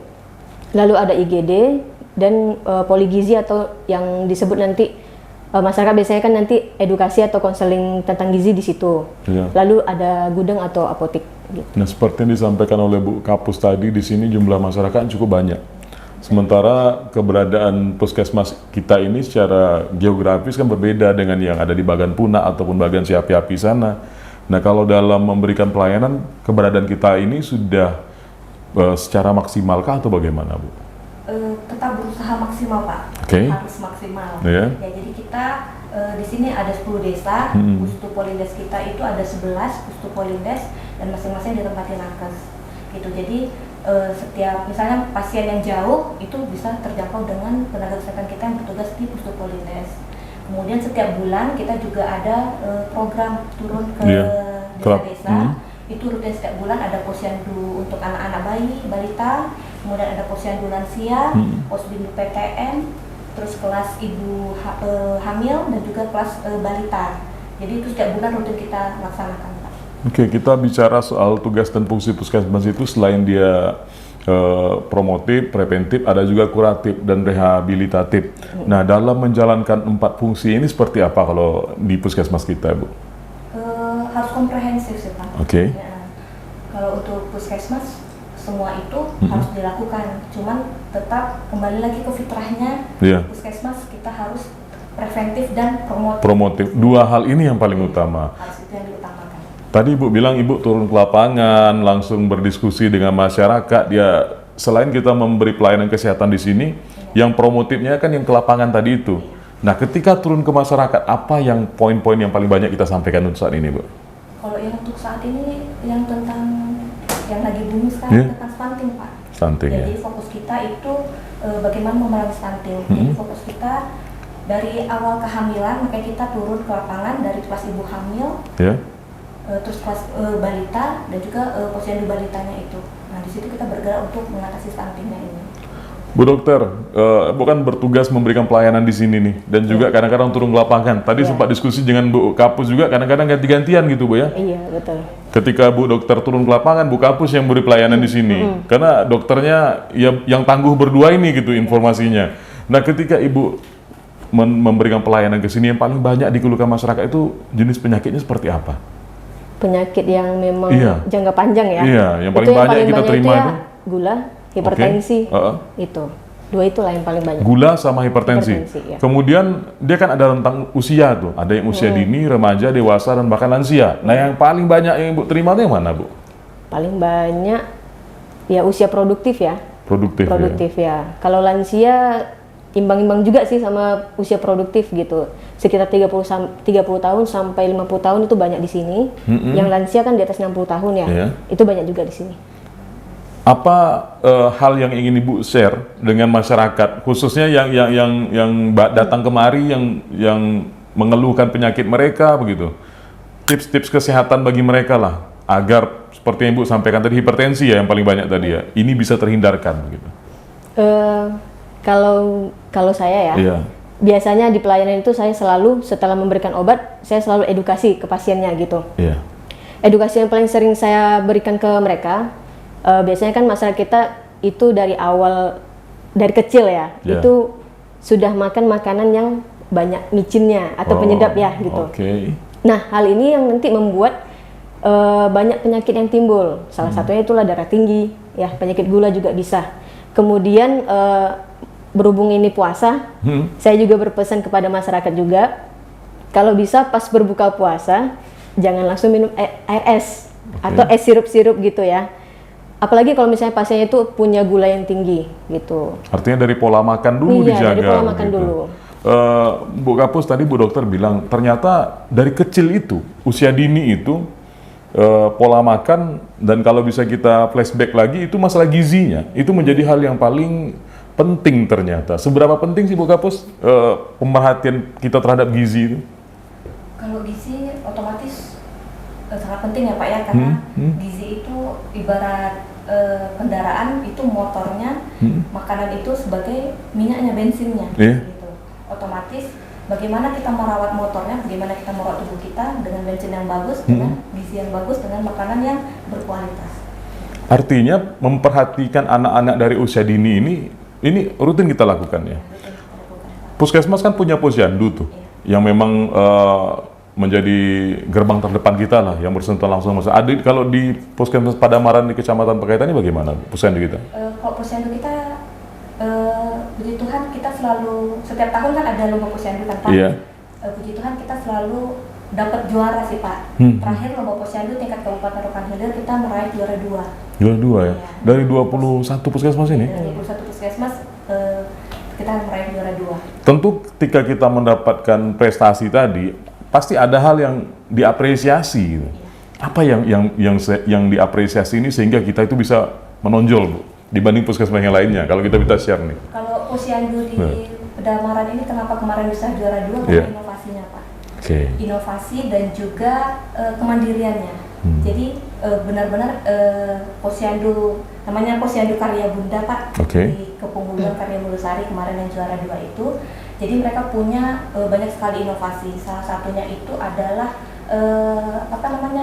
lalu ada IGD, dan poli gizi atau yang disebut nanti masyarakat biasanya kan nanti edukasi atau konseling tentang gizi di situ.
Iya.
Lalu ada gudang atau apotek. Gitu.
Nah, seperti yang disampaikan oleh Bu Kapus tadi, di sini jumlah masyarakat cukup banyak. Sementara keberadaan puskesmas kita ini secara geografis kan berbeda dengan yang ada di bagian Punak ataupun bagian Siapi-Api sana. Nah, kalau dalam memberikan pelayanan, keberadaan kita ini sudah secara maksimalkah atau bagaimana, Bu?
Tetap berusaha maksimal, Pak.
Oke.
Harus maksimal.
Iya.
Ya, jadi kita di sini ada 10 desa, Pustu Polindes kita itu ada 11 Pustu Polindes dan masing-masing ditempati nakes. Gitu. Jadi setiap misalnya pasien yang jauh itu bisa terjangkau dengan tenaga kesehatan kita yang bertugas di Pustu Polindes. Kemudian setiap bulan kita juga ada program turun ke desa-desa. Itu rutin setiap bulan ada posyandu untuk anak-anak bayi, balita, kemudian ada posyandu lansia, posbindu PTN, terus kelas ibu hamil dan juga kelas balita. Jadi itu setiap bulan rutin kita laksanakan, Pak.
Oke, kita bicara soal tugas dan fungsi puskesmas itu selain dia promotif, preventif, ada juga kuratif dan rehabilitatif. Nah, dalam menjalankan 4 fungsi ini seperti apa kalau di puskesmas kita, Bu?
Harus komprehensif sih, Pak.
Oke.
Ya, kalau untuk puskesmas semua itu harus dilakukan. Cuman tetap kembali lagi ke fitrahnya puskesmas kita harus preventif dan promotif.
Promotif. Dua hal ini yang paling utama.
Harus itu yang diutamakan.
Tadi Ibu bilang Ibu turun ke lapangan, langsung berdiskusi dengan masyarakat. Ya, selain kita memberi pelayanan kesehatan di sini, yang promotifnya kan yang ke lapangan tadi itu. Nah, ketika turun ke masyarakat, apa yang poin-poin yang paling banyak kita sampaikan untuk saat ini, Bu?
Kalau yang untuk saat ini yang tentang yang lagi booming sekarang tentang stunting, Pak.
Stunting,
Jadi fokus kita itu bagaimana memerangi stunting. Jadi fokus kita dari awal kehamilan, makanya kita turun ke lapangan dari kelas ibu hamil, terus kelas balita dan juga posyandu balitanya itu. Nah, di situ kita bergerak untuk mengatasi stuntingnya ini.
Bu Dokter, bukan bertugas memberikan pelayanan di sini nih, dan juga kadang-kadang turun ke lapangan. Tadi sempat diskusi dengan Bu Kapus juga, kadang-kadang ganti-gantian gitu, Bu ya?
Iya, betul.
Ketika Bu Dokter turun ke lapangan, Bu Kapus yang beri pelayanan di sini. Karena dokternya ya, yang tangguh berdua ini gitu informasinya. Nah, ketika Ibu memberikan pelayanan ke sini, yang paling banyak dikeluhkan masyarakat itu jenis penyakitnya seperti apa?
Penyakit yang memang jangka panjang ya?
Iya, yang paling banyak yang kita terima
itu gula, hipertensi, itu. Dua itulah yang paling banyak.
Gula sama hipertensi.
Ya.
Kemudian dia kan ada rentang usia tuh, ada yang usia dini, remaja, dewasa, dan bahkan lansia. Nah, yang paling banyak yang Ibu terima itu yang mana, Bu?
Paling banyak ya usia produktif ya.
Produktif
ya. Kalau lansia imbang-imbang juga sih sama usia produktif gitu. Sekitar 30 tahun sampai 50 tahun itu banyak di sini. Yang lansia kan di atas 60 tahun ya. Itu banyak juga di sini.
Apa hal yang ingin Ibu share dengan masyarakat, khususnya yang datang kemari yang mengeluhkan penyakit mereka begitu? Tips-tips kesehatan bagi mereka lah, agar seperti yang Ibu sampaikan tadi, hipertensi ya yang paling banyak tadi ya, ini bisa terhindarkan begitu.
Kalau saya ya, biasanya di pelayanan itu saya selalu setelah memberikan obat, saya selalu edukasi ke pasiennya gitu. Edukasi yang paling sering saya berikan ke mereka, biasanya kan masyarakat kita itu dari awal, dari kecil ya, itu sudah makan makanan yang banyak micinnya atau penyedap ya gitu. Nah, hal ini yang nanti membuat banyak penyakit yang timbul. Salah satunya itulah darah tinggi, ya penyakit gula juga bisa. Kemudian berhubung ini puasa, saya juga berpesan kepada masyarakat juga, kalau bisa pas berbuka puasa, jangan langsung minum air es atau es sirup-sirup gitu ya. Apalagi kalau misalnya pasiennya itu punya gula yang tinggi gitu.
Artinya dari pola makan dulu dijaga.
Dari pola makan dulu.
Bu Kapus tadi Bu Dokter bilang ternyata dari kecil itu, usia dini itu pola makan, dan kalau bisa kita flashback lagi itu masalah gizinya itu menjadi hal yang paling penting ternyata. Seberapa penting sih Bu Kapus pemerhatian kita terhadap gizi itu?
Kalau gizi otomatis sangat penting ya Pak ya, karena gizi itu ibarat kendaraan itu motornya, makanan itu sebagai minyaknya, bensinnya, gitu. Otomatis bagaimana kita merawat motornya, bagaimana kita merawat tubuh kita dengan bensin yang bagus, dengan gizi yang bagus, dengan makanan yang berkualitas.
Artinya memperhatikan anak-anak dari usia dini ini rutin kita lakukan ya. Puskesmas kan punya posyandu tuh. yang memang menjadi gerbang terdepan kita lah, yang bersentuhan langsung sama adik. Kalau di Puskesmas Padamaran di Kecamatan Pakaitan ini bagaimana posyandu kita?
Kalau posyandu kita, puji Tuhan kita selalu, setiap tahun kan ada lomba posyandu kan Pak.
Iya.
Puji Tuhan kita selalu dapat juara sih Pak. Terakhir lomba posyandu tingkat Kabupaten Rokan Hilir kita meraih juara 2.
Juara 2 ya?
Iya.
Dari 21 puskesmas ini?
Dari 21 puskesmas kita meraih juara 2.
Tentu ketika kita mendapatkan prestasi tadi, pasti ada hal yang diapresiasi gitu. Apa yang diapresiasi ini sehingga kita itu bisa menonjol, Bu, dibanding puskesmas yang lainnya, kalau kita bisa share nih?
Kalau posyandu di Padamaran ini kenapa kemarin bisa juara 2? Karena
Yeah.
inovasinya Pak.
Oke.
Inovasi dan juga kemandiriannya. Jadi benar-benar posyandu, namanya posyandu Karya Bunda Pak,
Oke.
di Kepunggulan Karya Mulusari kemarin yang juara 2 itu. Jadi mereka punya banyak sekali inovasi. Salah satunya itu adalah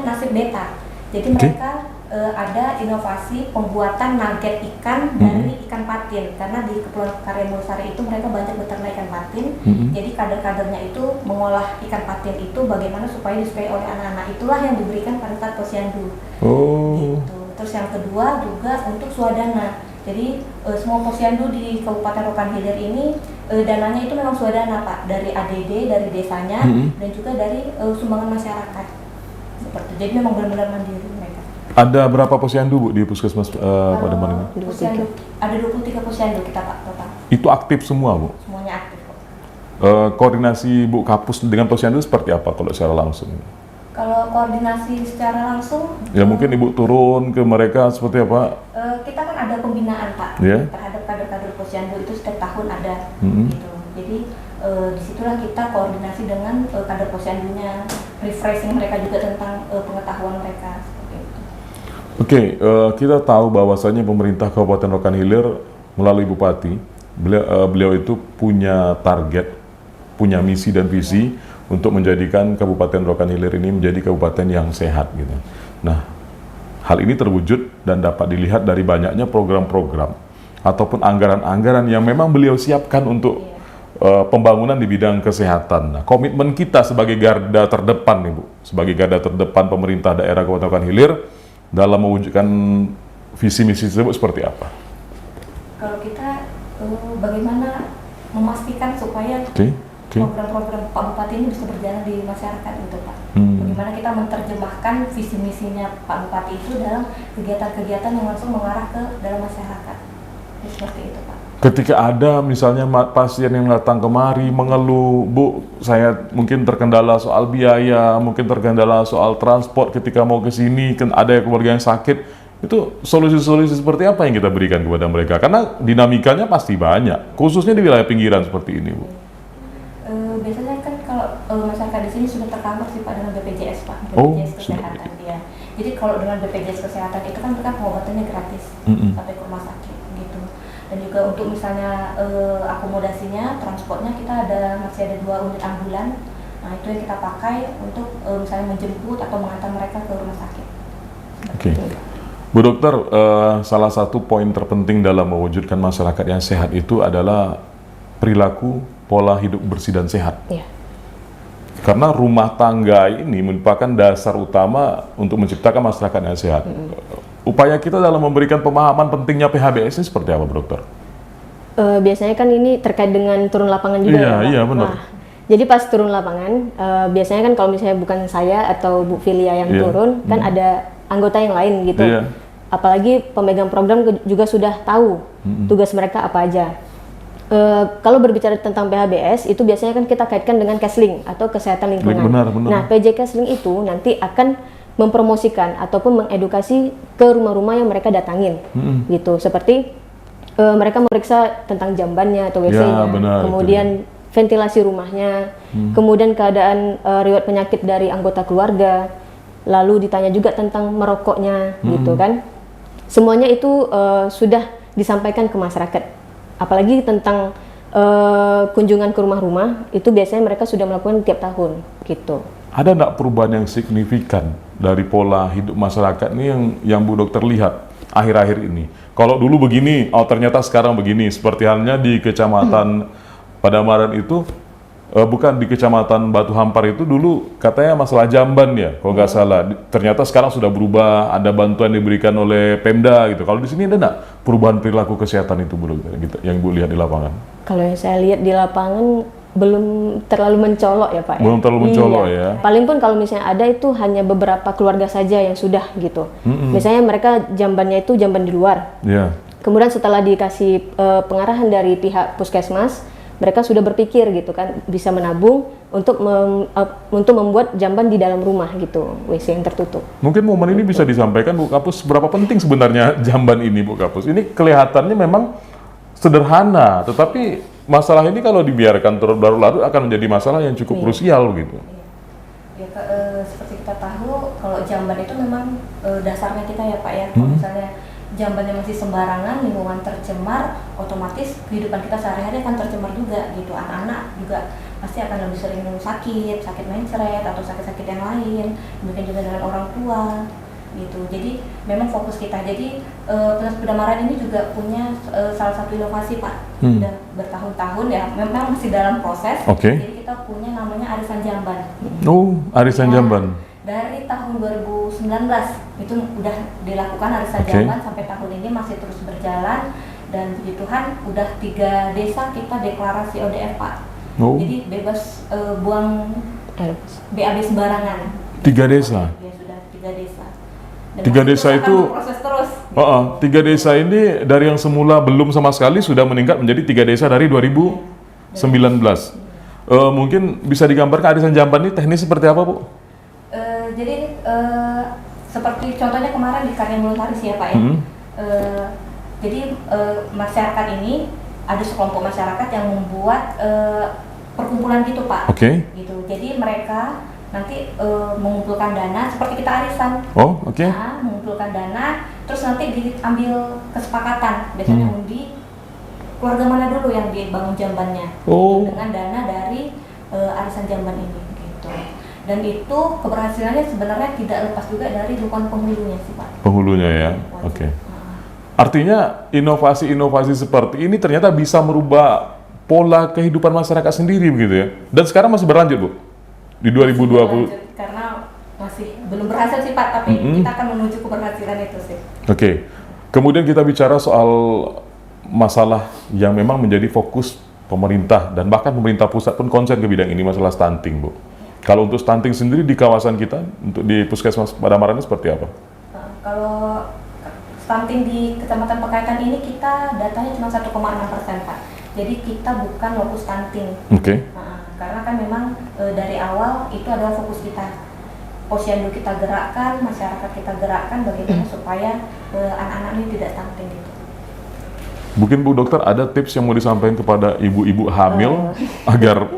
nasib beta. Jadi mereka ada inovasi pembuatan nugget ikan dari ikan patin, karena di Kepulauan Karya Mulusari itu mereka banyak beternak ikan patin. Jadi kader-kadernya itu mengolah ikan patin itu bagaimana supaya disukai oleh anak-anak, itulah yang diberikan pada saat posyandu.
Oh.
Gitu. Terus yang kedua juga untuk swadana. Jadi semua posyandu di Kabupaten Rokan Hilir ini dananya itu memang swadana Pak, dari ADD, dari desanya, dan juga dari sumbangan masyarakat. Seperti itu. Jadi memang benar-benar mandiri mereka.
Ada berapa posyandu, Bu, di Puskesmas Padamaran ini?
Posyandu, ada 23 posyandu kita Pak total.
Itu aktif semua, Bu?
Semuanya aktif kok.
Koordinasi Bu Kapus dengan posyandu seperti apa kalau secara langsung?
Kalau koordinasi secara langsung,
Ya mungkin Ibu turun ke mereka seperti apa?
kita kan ada pembinaan Pak,
Yeah.
terhadap kader-kader posyandu itu setiap tahun ada. Gitu. Jadi disitulah kita koordinasi dengan kader posyandunya, refreshing mereka juga tentang pengetahuan mereka. Seperti itu.
Oke, kita tahu bahwasanya pemerintah Kabupaten Rokan Hilir melalui Bupati, beliau itu punya target, punya misi dan visi untuk menjadikan Kabupaten Rokan Hilir ini menjadi kabupaten yang sehat gitu. Nah, hal ini terwujud dan dapat dilihat dari banyaknya program-program ataupun anggaran-anggaran yang memang beliau siapkan untuk pembangunan di bidang kesehatan. Nah, komitmen kita sebagai garda terdepan nih, Bu, sebagai garda terdepan pemerintah daerah Kabupaten Rokan Hilir dalam mewujudkan visi misi tersebut seperti apa?
Kalau kita bagaimana memastikan supaya program-program Pak Bupati ini bisa berjalan di masyarakat gitu Pak. Bagaimana kita menerjemahkan visi misinya Pak Bupati itu dalam kegiatan-kegiatan yang langsung mengarah ke dalam masyarakat. Jadi, seperti itu Pak.
Ketika ada misalnya pasien yang datang kemari mengeluh, Bu, saya mungkin terkendala soal biaya, mungkin terkendala soal transport ketika mau ke sini, kan ada keluarga yang sakit, itu solusi-solusi seperti apa yang kita berikan kepada mereka? Karena dinamikanya pasti banyak, khususnya di wilayah pinggiran seperti ini, Bu.
Biasanya kan kalau masyarakat di sini sudah tercover sih Pak dengan BPJS Pak,
Oh,
BPJS Kesehatan dia. Jadi kalau dengan BPJS Kesehatan itu kan mereka pengobatannya gratis sampai ke rumah sakit gitu. Dan juga untuk misalnya akomodasinya, transportnya kita masih ada 2 unit ambulan. Nah itu yang kita pakai untuk misalnya menjemput atau mengantar mereka ke rumah sakit.
Oke. Bu Dokter, salah satu poin terpenting dalam mewujudkan masyarakat yang sehat itu adalah perilaku pola hidup bersih dan sehat.
Iya.
Karena rumah tangga ini merupakan dasar utama untuk menciptakan masyarakat yang sehat. Upaya kita dalam memberikan pemahaman pentingnya PHBS ini seperti apa, Bu Dokter?
Biasanya kan ini terkait dengan turun lapangan juga ya, Pak?
Iya, benar.
Nah, jadi pas turun lapangan, biasanya kan kalau misalnya bukan saya atau Bu Filia yang turun, kan ada anggota yang lain gitu.
Iya.
Apalagi pemegang program juga sudah tahu tugas mereka apa aja. Kalau berbicara tentang PHBS, itu biasanya kan kita kaitkan dengan Kesling atau kesehatan lingkungan.
Benar.
Nah, PJ Kesling itu nanti akan mempromosikan ataupun mengedukasi ke rumah-rumah yang mereka datangin, gitu. Seperti mereka memeriksa tentang jambannya atau WC-nya, kemudian ventilasi rumahnya, kemudian keadaan riwayat penyakit dari anggota keluarga, lalu ditanya juga tentang merokoknya, gitu kan. Semuanya itu sudah disampaikan ke masyarakat. Apalagi tentang kunjungan ke rumah-rumah, itu biasanya mereka sudah melakukan tiap tahun, gitu.
Ada nggak perubahan yang signifikan dari pola hidup masyarakat ini yang Bu Dokter lihat akhir-akhir ini? Kalau dulu begini, oh ternyata sekarang begini. Seperti halnya di Kecamatan Padamaran itu, bukan di Kecamatan Batu Hampar itu dulu katanya masalah jamban ya, kalau nggak salah. Ternyata sekarang sudah berubah, ada bantuan diberikan oleh Pemda gitu. Kalau di sini ada nggak perubahan perilaku kesehatan itu, Bu Dokter, gitu, yang Ibu lihat di lapangan?
Kalau yang saya lihat di lapangan belum terlalu mencolok ya Pak.
Belum terlalu mencolok ya.
Paling pun kalau misalnya ada itu hanya beberapa keluarga saja yang sudah gitu. Misalnya mereka jambannya itu jamban di luar.
Yeah.
Kemudian setelah dikasih pengarahan dari pihak puskesmas, mereka sudah berpikir gitu kan bisa menabung untuk membuat jamban di dalam rumah gitu, WC yang tertutup.
Mungkin momen ini bisa disampaikan Bu Kapus, berapa penting sebenarnya jamban ini Bu Kapus? Ini kelihatannya memang sederhana, tetapi masalah ini kalau dibiarkan berlarut-larut akan menjadi masalah yang cukup krusial gitu.
Ya, seperti kita tahu kalau jamban itu memang dasarnya kita ya Pak ya. Kalau misalnya jambannya masih sembarangan, lingkungan tercemar, otomatis kehidupan kita sehari-hari akan tercemar juga gitu. Anak-anak juga pasti akan lebih sering sakit mencret atau sakit-sakit yang lain, mungkin juga dengan orang tua gitu. Jadi memang fokus kita. Jadi Penas Pemuda Maran ini juga punya salah satu inovasi Pak. Sudah bertahun-tahun ya, memang masih dalam proses. Jadi kita punya namanya Arisan Jamban.
Oh, Arisan Jamban.
Dari tahun 2019 itu udah dilakukan Arisan Jamban sampai tahun ini masih terus berjalan, dan puji Tuhan udah 3 desa kita deklarasi ODF Pak. Jadi bebas buang BAB sembarangan.
3 desa?
Ya sudah 3 desa. Dan
3 desa itu
proses terus.
3 desa ini dari yang semula belum sama sekali sudah meningkat menjadi 3 desa dari 2019. Mungkin bisa digambarkan Arisan Jamban ini teknis seperti apa Bu?
Jadi seperti contohnya kemarin di Karya Multaris ya Pak ya. Jadi masyarakat ini ada sekelompok masyarakat yang membuat perkumpulan gitu Pak. Gitu. Jadi mereka nanti mengumpulkan dana seperti kita arisan. Nah, mengumpulkan dana, terus nanti diambil kesepakatan. Biasanya undi keluarga mana dulu yang dibangun jambannya dengan dana dari arisan jamban ini gitu. Dan itu keberhasilannya sebenarnya tidak lepas juga dari dukungan penghulunya sih Pak.
Penghulunya ya, Artinya inovasi-inovasi seperti ini ternyata bisa merubah pola kehidupan masyarakat sendiri begitu ya. Dan sekarang masih berlanjut Bu? Di 2020?
Karena masih belum berhasil sih Pak, tapi kita akan menuju keberhasilan itu sih.
Kemudian kita bicara soal masalah yang memang menjadi fokus pemerintah dan bahkan pemerintah pusat pun konsen ke bidang ini, masalah stunting Bu. Kalau untuk stunting sendiri di kawasan kita, untuk di Puskesmas Padamaran seperti apa?
Kalau stunting di Kecamatan Pekaitan ini kita datanya cuma 1,6% Pak. Jadi kita bukan lokus stunting. Karena kan memang dari awal itu adalah fokus kita. Posyandu kita gerakkan, masyarakat kita gerakkan bagaimana supaya anak-anak ini tidak stunting gitu.
Mungkin Bu Dokter ada tips yang mau disampaikan kepada ibu-ibu hamil agar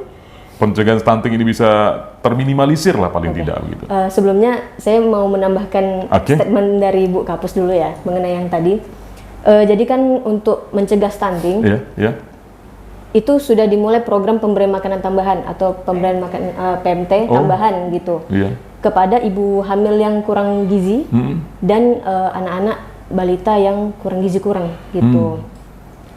pencegahan stunting ini bisa terminimalisir lah paling tidak gitu.
Sebelumnya saya mau menambahkan statement dari Bu Kapus dulu ya mengenai yang tadi. Jadi kan untuk mencegah stunting itu sudah dimulai program pemberian makanan tambahan atau pemberian makan PMT tambahan gitu kepada ibu hamil yang kurang gizi dan anak-anak balita yang kurang gizi gitu.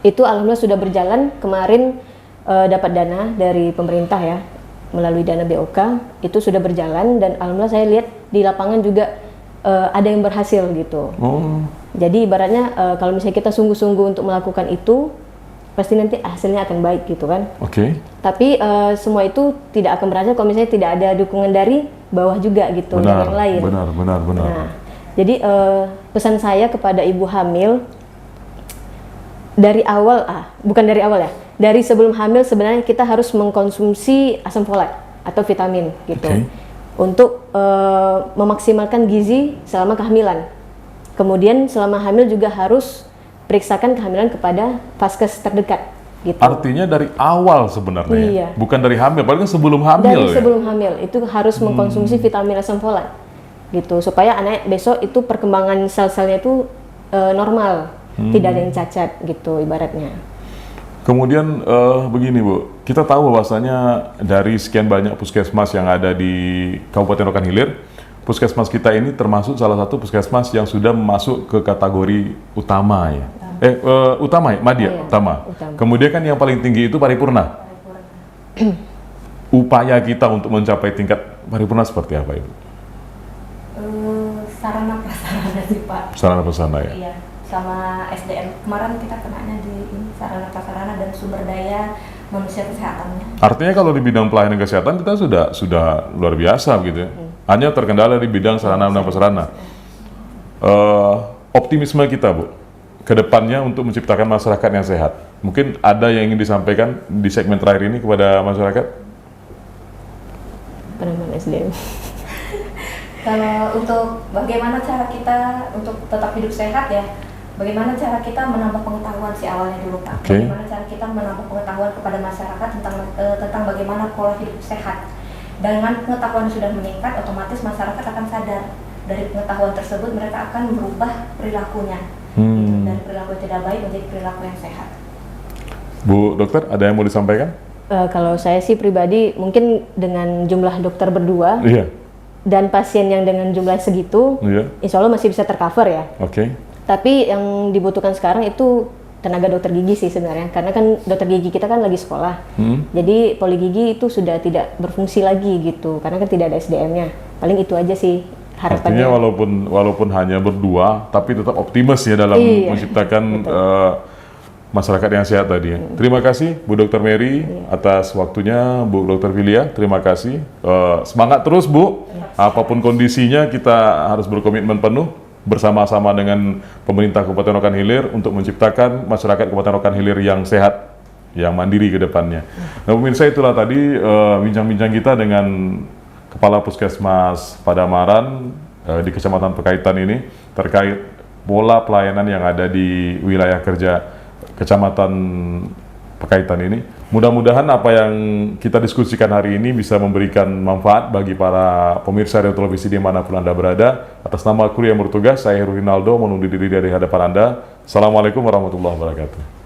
Itu alhamdulillah sudah berjalan. Kemarin dapat dana dari pemerintah ya melalui dana BOK, itu sudah berjalan dan alhamdulillah saya lihat di lapangan juga ada yang berhasil gitu. Jadi ibaratnya kalau misalnya kita sungguh-sungguh untuk melakukan itu pasti nanti hasilnya akan baik gitu kan. Tapi semua itu tidak akan berhasil kalau misalnya tidak ada dukungan dari bawah juga gitu, dari yang lain.
Benar.
Nah, jadi pesan saya kepada ibu hamil dari awal, bukan dari awal ya, dari sebelum hamil sebenarnya kita harus mengkonsumsi asam folat atau vitamin gitu untuk memaksimalkan gizi selama kehamilan. Kemudian selama hamil juga harus periksakan kehamilan kepada vaskes terdekat gitu.
Artinya dari awal sebenarnya, bukan dari hamil, paling sebelum hamil.
Dari sebelum hamil itu harus mengkonsumsi vitamin asam folat gitu supaya anak besok itu perkembangan sel-selnya itu normal. Tidak ada yang cacat gitu ibaratnya.
Kemudian begini Bu, kita tahu bahwasanya dari sekian banyak puskesmas yang ada di Kabupaten Rokan Hilir, puskesmas kita ini termasuk salah satu puskesmas yang sudah masuk ke kategori utama ya. Utama ya, Madya, utama. Kemudian kan yang paling tinggi itu paripurna. upaya kita untuk mencapai tingkat paripurna seperti apa, Ibu?
Sarana prasarana sih, Pak.
Sarana prasarana ya?
Iya, sama SDM. Kemarin kita kenanya di sarana prasarana dan sumber daya manusia kesehatannya.
Artinya kalau di bidang pelayanan kesehatan kita sudah luar biasa gitu ya. Hanya terkendala di bidang sarana dan prasarana. Optimisme kita, Bu, ke depannya untuk menciptakan masyarakat yang sehat. Mungkin ada yang ingin disampaikan di segmen terakhir ini kepada masyarakat?
Penambahan SDM.
Kalau untuk bagaimana cara kita untuk tetap hidup sehat ya, bagaimana cara kita menambah pengetahuan sih awalnya dulu, Pak.
Okay.
Bagaimana cara kita menambah pengetahuan kepada masyarakat tentang bagaimana pola hidup sehat. Dengan pengetahuan sudah meningkat, otomatis masyarakat akan sadar. Dari pengetahuan tersebut mereka akan merubah perilakunya. Dari perilaku yang tidak baik menjadi perilaku yang sehat.
Bu Dokter, ada yang mau disampaikan?
Kalau saya sih pribadi mungkin dengan jumlah dokter berdua
Iya.
dan pasien yang dengan jumlah segitu,
Iya.
insya Allah masih bisa tercover ya.
Oke.
Tapi yang dibutuhkan sekarang itu tenaga dokter gigi sih sebenarnya, karena kan dokter gigi kita kan lagi sekolah. Jadi poli gigi itu sudah tidak berfungsi lagi gitu, karena kan tidak ada SDM-nya. Paling itu aja sih harapannya.
Artinya walaupun hanya berdua, tapi tetap optimis ya dalam menciptakan masyarakat yang sehat tadi ya. Terima kasih Bu Dr. Mary atas waktunya, Bu Dr. Filia, terima kasih. Semangat terus Bu, apapun kondisinya kita harus berkomitmen penuh bersama-sama dengan pemerintah Kabupaten Rokan Hilir untuk menciptakan masyarakat Kabupaten Rokan Hilir yang sehat, yang mandiri ke depannya. Nah pemirsa, itulah tadi bincang-bincang kita dengan Kepala Puskesmas Padamaran di Kecamatan Pekaitan ini terkait pola pelayanan yang ada di wilayah kerja Kecamatan Pekaitan ini. Mudah-mudahan apa yang kita diskusikan hari ini bisa memberikan manfaat bagi para pemirsa radio televisi dimanapun Anda berada. Atas nama kru yang bertugas, saya Heru Rinaldo menundur diri dari hadapan Anda. Assalamualaikum warahmatullahi wabarakatuh.